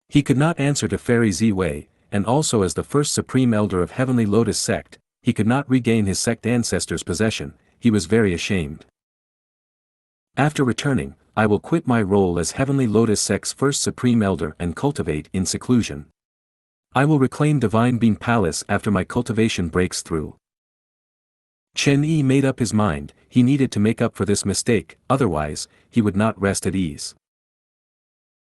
He could not answer to Fairy Ziwei, and also as the first Supreme Elder of Heavenly Lotus Sect, he could not regain his sect ancestors' possession, he was very ashamed. After returning, I will quit my role as Heavenly Lotus Sect's first Supreme Elder and cultivate in seclusion. I will reclaim Divine Beam Palace after my cultivation breaks through. Chen Yi made up his mind, he needed to make up for this mistake, otherwise, he would not rest at ease.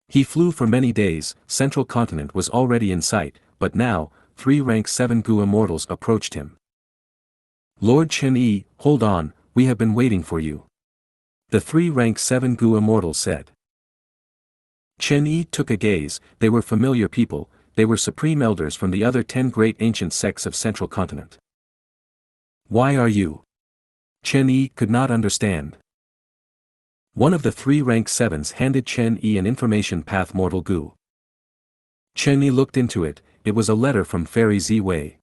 He flew for many days, Central Continent was already in sight, but now, 3 rank 7 Gu immortals approached him. Lord Chen Yi, hold on, we have been waiting for you. The 3 rank 7 Gu immortals said. Chen Yi took a gaze, they were familiar people, they were Supreme Elders from the other 10 great ancient sects of Central Continent. Why are you? Chen Yi could not understand. One of the 3 rank 7s handed Chen Yi an information path Mortal Gu. Chen Yi looked into it, it was a letter from Fairy Ziwei.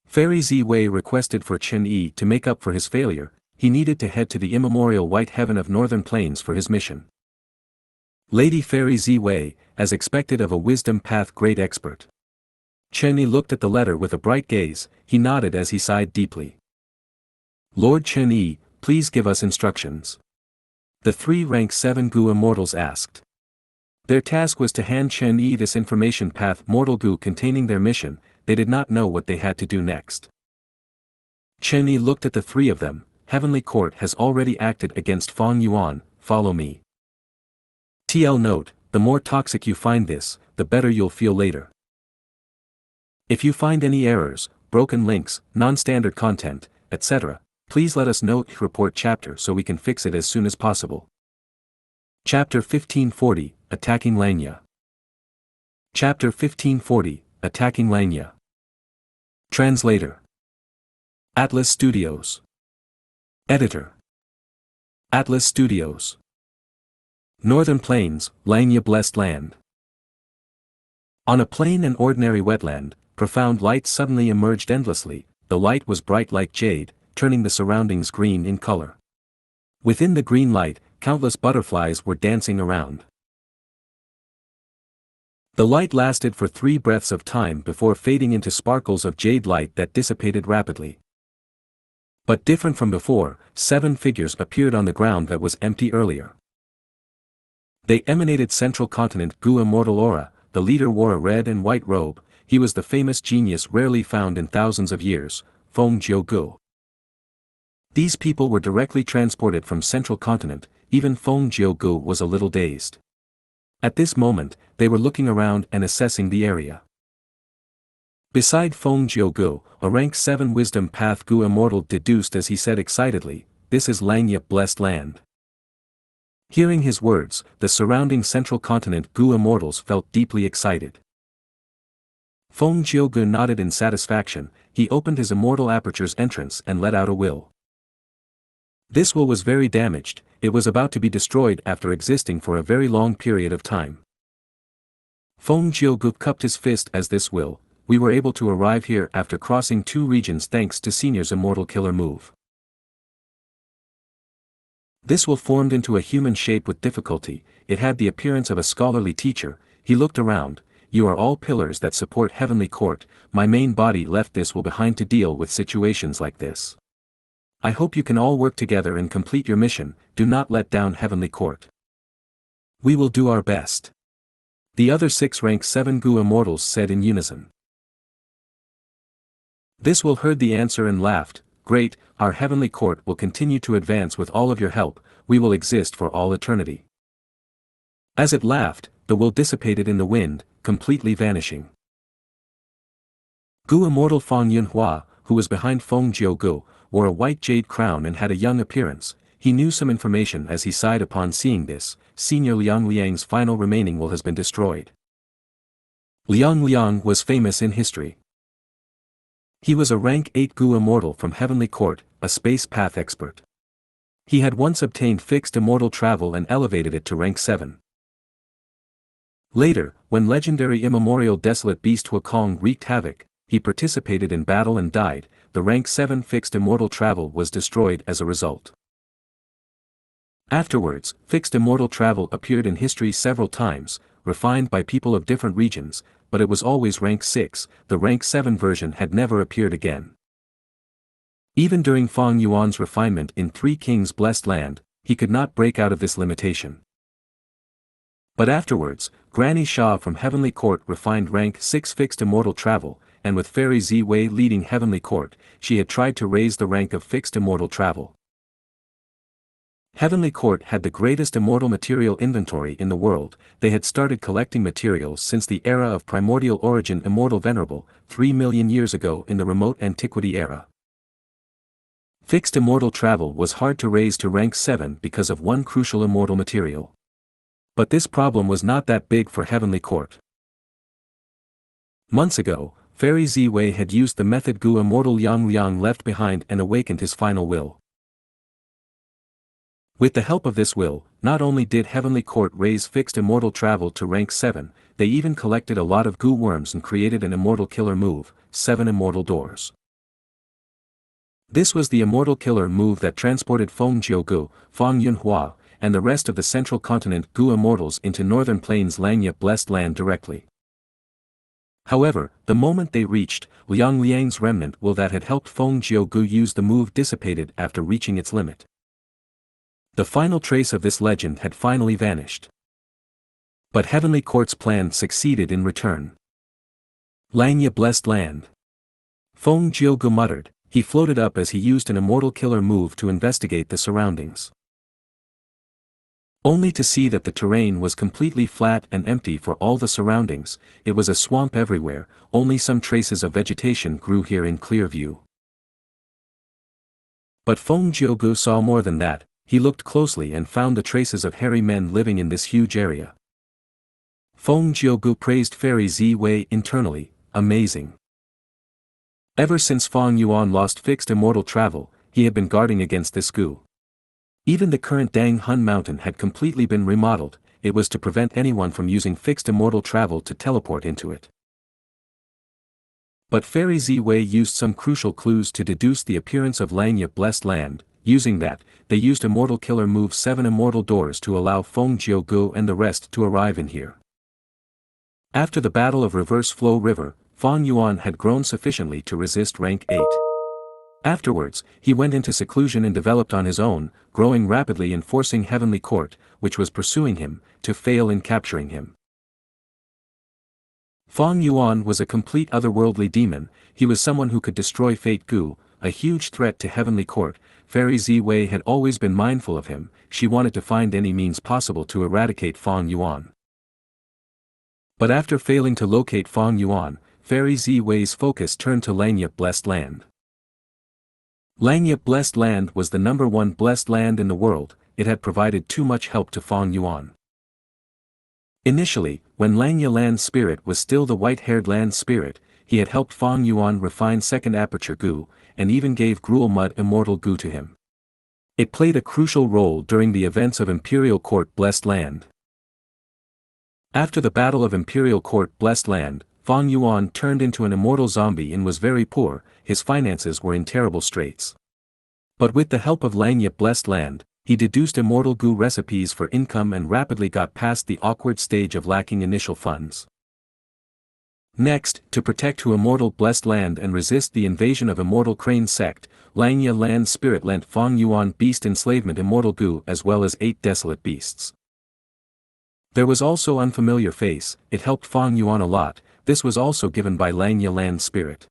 Fairy Ziwei requested for Chen Yi to make up for his failure, he needed to head to the immemorial white heaven of Northern Plains for his mission. Lady Fairy Ziwei, as expected of a wisdom path great expert. Chen Yi looked at the letter with a bright gaze, he nodded as he sighed deeply. Lord Chen Yi, please give us instructions. The 3 rank 7 Gu immortals asked. Their task was to hand Chen Yi this information path Mortal Gu containing their mission, they did not know what they had to do next. Chen Yi looked at the 3 of them, Heavenly Court has already acted against Fang Yuan, follow me. TL note, the more toxic you find this, the better you'll feel later. If you find any errors, broken links, non-standard content, etc., please let us know report chapter so we can fix it as soon as possible. Chapter 1540, Attacking Xianxia. Chapter 1540, Attacking Xianxia. Translator. Atlas Studios. Editor. Atlas Studios. Northern Plains, Xianxia Blessed Land. On a plain and ordinary wetland, profound light suddenly emerged endlessly, the light was bright like jade, turning the surroundings green in color. Within the green light, countless butterflies were dancing around. The light lasted for 3 breaths of time before fading into sparkles of jade light that dissipated rapidly. But different from before, 7 figures appeared on the ground that was empty earlier. They emanated Central Continent Gu immortal aura. The leader wore a red and white robe. He was the famous genius rarely found in thousands of years, Favourite Gu. These people were directly transported from Central Continent. Even Favourite Gu was a little dazed. At this moment, they were looking around and assessing the area. Beside Favourite Gu, a rank 7 wisdom path Gu immortal deduced as he said excitedly, "This is Xianxia blessed land." Hearing his words, the surrounding Central Continent Gu immortals felt deeply excited. Favourite Gu nodded in satisfaction. He opened his immortal aperture's entrance and let out a will. This will was very damaged. It was about to be destroyed after existing for a very long period of time. Favourite Gu cupped his fist as this will, "We were able to arrive here after crossing 2 regions thanks to Senior's immortal killer move. This will formed into a human shape with difficulty. It had the appearance of a scholarly teacher." He looked around. "You are all pillars that support Heavenly Court. My main body left this will behind to deal with situations like this. I hope you can all work together and complete your mission. Do not let down Heavenly Court. We will do our best." The other 6 rank 7 Gu immortals said in unison. This will heard the answer and laughed. "Great, our Heavenly Court will continue to advance with all of your help. We will exist for all eternity." As it laughed, the will dissipated in the wind, completely vanishing. Gu immortal Fang Yunhua, who was behind Favourite Gu, wore a white jade crown and had a young appearance. He knew some information as he sighed upon seeing this. Senior Liang's final remaining will has been destroyed. Liang was famous in history. He was a rank 8 Gu immortal from Heavenly Court, a space path expert. He had once obtained fixed immortal travel and elevated it to rank 7. Later, when legendary immemorial desolate beast Huakong wreaked havoc, he participated in battle and died. The rank 7 fixed immortal travel was destroyed as a result. Afterwards, fixed immortal travel appeared in history several times, refined by people of different regions, but it was always rank 6, the rank 7 version had never appeared again. Even during Fang Yuan's refinement in 3 Kings Blessed Land, he could not break out of this limitation. But afterwards, Granny Xia from Heavenly Court refined rank 6 fixed immortal travel, and with Fairy Ziwei leading Heavenly Court, she had tried to raise the rank of fixed immortal travel. Heavenly Court had the greatest immortal material inventory in the world. They had started collecting materials since the era of primordial origin immortal venerable, 3 million years ago in the remote antiquity era. Fixed immortal travel was hard to raise to rank 7 because of one crucial immortal material. But this problem was not that big for Heavenly Court. Months ago, Fairy Ziwei had used the method Gu immortal Liang left behind and awakened his final will. With the help of this will, not only did Heavenly Court raise fixed immortal travel to rank 7, they even collected a lot of Gu worms and created an immortal killer move, 7 immortal doors. This was the immortal killer move that transported Favourite Gu, Fang Yunhua, and the rest of the Central Continent Gu immortals into Northern Plains Xianxia blessed land directly. However, the moment they reached, Liang's remnant will that had helped Favourite Gu use the move dissipated after reaching its limit. The final trace of this legend had finally vanished. But Heavenly Court's plan succeeded in return. Xianxia blessed land. Favourite Gu muttered. He floated up as he used an immortal killer move to investigate the surroundings. Only to see that the terrain was completely flat and empty for all the surroundings. It was a swamp everywhere, only some traces of vegetation grew here in clear view. But Favourite Gu saw more than that. He looked closely and found the traces of hairy men living in this huge area. Favourite Gu praised Fairy Ziwei internally, amazing. Ever since Fang Yuan lost fixed immortal travel, he had been guarding against this Gu. Even the current Dang Hun mountain had completely been remodeled. It was to prevent anyone from using fixed immortal travel to teleport into it. But Fairy Ziwei used some crucial clues to deduce the appearance of Xianxia blessed land. using that, they used Immortal Killer move 7 Immortal Doors to allow Daoist Gu and the rest to arrive in here. After the Battle of Reverse Flow River, Fang Yuan had grown sufficiently to resist rank 8. Afterwards, he went into seclusion and developed on his own, growing rapidly and forcing Heavenly Court, which was pursuing him, to fail in capturing him. Fang Yuan was a complete otherworldly demon. He was someone who could destroy Fate Gu, a huge threat to Heavenly Court. Fairy Ziwei had always been mindful of him. She wanted to find any means possible to eradicate Fang Yuan. But after failing to locate Fang Yuan, Fairy Ziwei's focus turned to Xianxia Blessed Land. Xianxia Blessed Land was the #1 blessed land in the world. It had provided too much help to Fang Yuan. Initially, when Xianxia Land Spirit was still the white-haired Land Spirit, he had helped Fang Yuan refine Second Aperture Gu, and even gave Gruel Mud Immortal Gu to him. It played a crucial role during the events of Imperial Court Blessed Land. After the Battle of Imperial Court Blessed Land, Fang Yuan turned into an immortal zombie and was very poor. His finances were in terrible straits. But with the help of Xianxia Blessed Land, he deduced Immortal Gu recipes for income and rapidly got past the awkward stage of lacking initial funds. Next, to protect Immortal Blessed Land and resist the invasion of Immortal Crane Sect, Xianxia Land Spirit lent Fang Yuan Beast Enslavement Immortal Gu as well as 8 Desolate Beasts. There was also Unfamiliar Face. It helped Fang Yuan a lot. This was also given by Xianxia Land Spirit.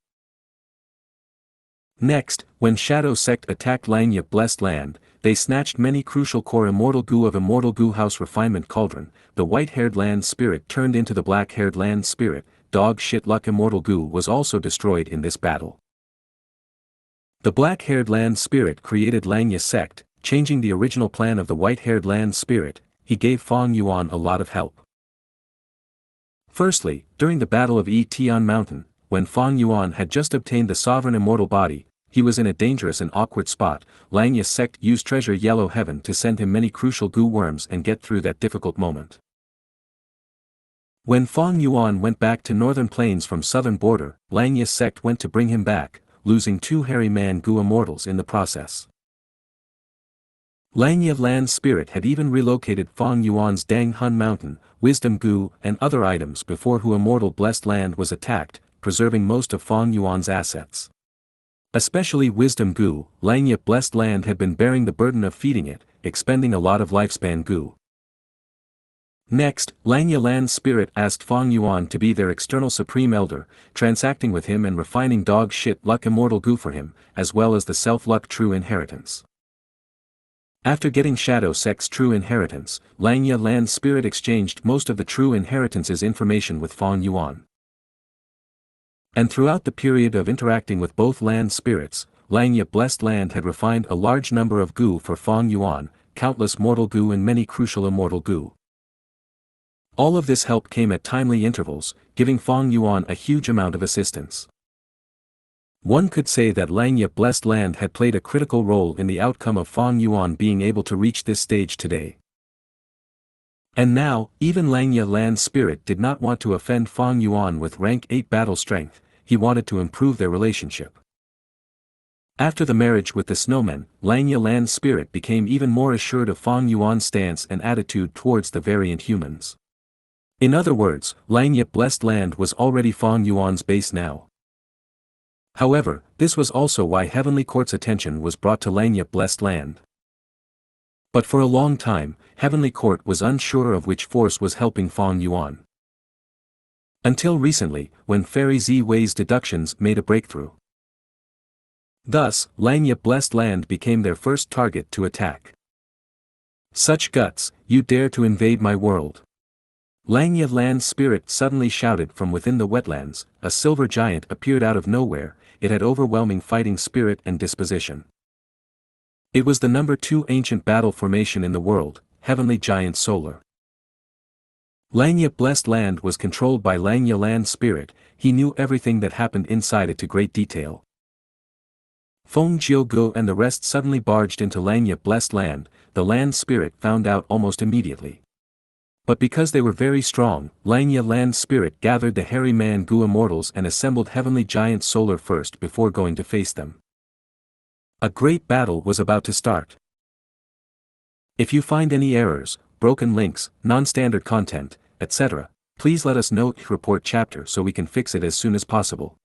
Next, when Shadow Sect attacked Xianxia Blessed Land, they snatched many crucial core Immortal Gu of Immortal Gu House Refinement Cauldron. The white-haired Land Spirit turned into the black-haired Land Spirit. Dog Shit Luck Immortal Gu was also destroyed in this battle. The black-haired Land Spirit created Xianxia Sect, changing the original plan of the white-haired Land Spirit. He gave Fang Yuan a lot of help. Firstly, during the Battle of Tian Mountain, when Fang Yuan had just obtained the Sovereign Immortal Body, he was in a dangerous and awkward spot. Xianxia Sect used Treasure Yellow Heaven to send him many crucial Gu worms and get through that difficult moment. When Fang Yuan went back to Northern Plains from Southern Border, Xianxia Sect went to bring him back, losing 2 Hairy Man Gu Immortals in the process. Xianxia Land Spirit had even relocated Fang Yuan's Dang Hun Mountain, Wisdom Gu, and other items before Immortal Blessed Land was attacked, preserving most of Fang Yuan's assets. Especially Wisdom Gu, Xianxia Blessed Land had been bearing the burden of feeding it, expending a lot of lifespan Gu. Next, Xianxia Land Spirit asked Fang Yuan to be their external Supreme Elder, transacting with him and refining Dog Shit Luck Immortal Gu for him, as well as the Self-Luck True Inheritance. After getting Shadow Sect's True Inheritance, Xianxia Land Spirit exchanged most of the True Inheritance's information with Fang Yuan. And throughout the period of interacting with both Land Spirits, Xianxia Blessed Land had refined a large number of Gu for Fang Yuan, countless Mortal Gu and many crucial Immortal Gu. All of this help came at timely intervals, giving Fang Yuan a huge amount of assistance. One could say that Xianxia Blessed Land had played a critical role in the outcome of Fang Yuan being able to reach this stage today. And now, even Xianxia Land Spirit did not want to offend Fang Yuan with rank 8 battle strength. He wanted to improve their relationship. After the marriage with the snowmen, Xianxia Land Spirit became even more assured of Fang Yuan's stance and attitude towards the variant humans. In other words, Xianxia Blessed Land was already Fang Yuan's base now. However, this was also why Heavenly Court's attention was brought to Xianxia Blessed Land. But for a long time, Heavenly Court was unsure of which force was helping Fang Yuan. Until recently, when Fairy Ziwei's deductions made a breakthrough. Thus, Xianxia Blessed Land became their first target to attack. Such guts, you dare to invade my world. Xianxia Land Spirit suddenly shouted from within the wetlands. A silver giant appeared out of nowhere. It had overwhelming fighting spirit and disposition. It was the #2 ancient battle formation in the world, Heavenly Giant Solar. Xianxia Blessed Land was controlled by Xianxia Land Spirit. He knew everything that happened inside it to great detail. Daoist Gu and the rest suddenly barged into Xianxia Blessed Land. The Land Spirit found out almost immediately. But because they were very strong, Xianxia Land Spirit gathered the Hairy Man Gu Immortals and assembled Heavenly Giant Solar first before going to face them. A great battle was about to start. If you find any errors, broken links, non-standard content, etc., please let us know. Report chapter so we can fix it as soon as possible.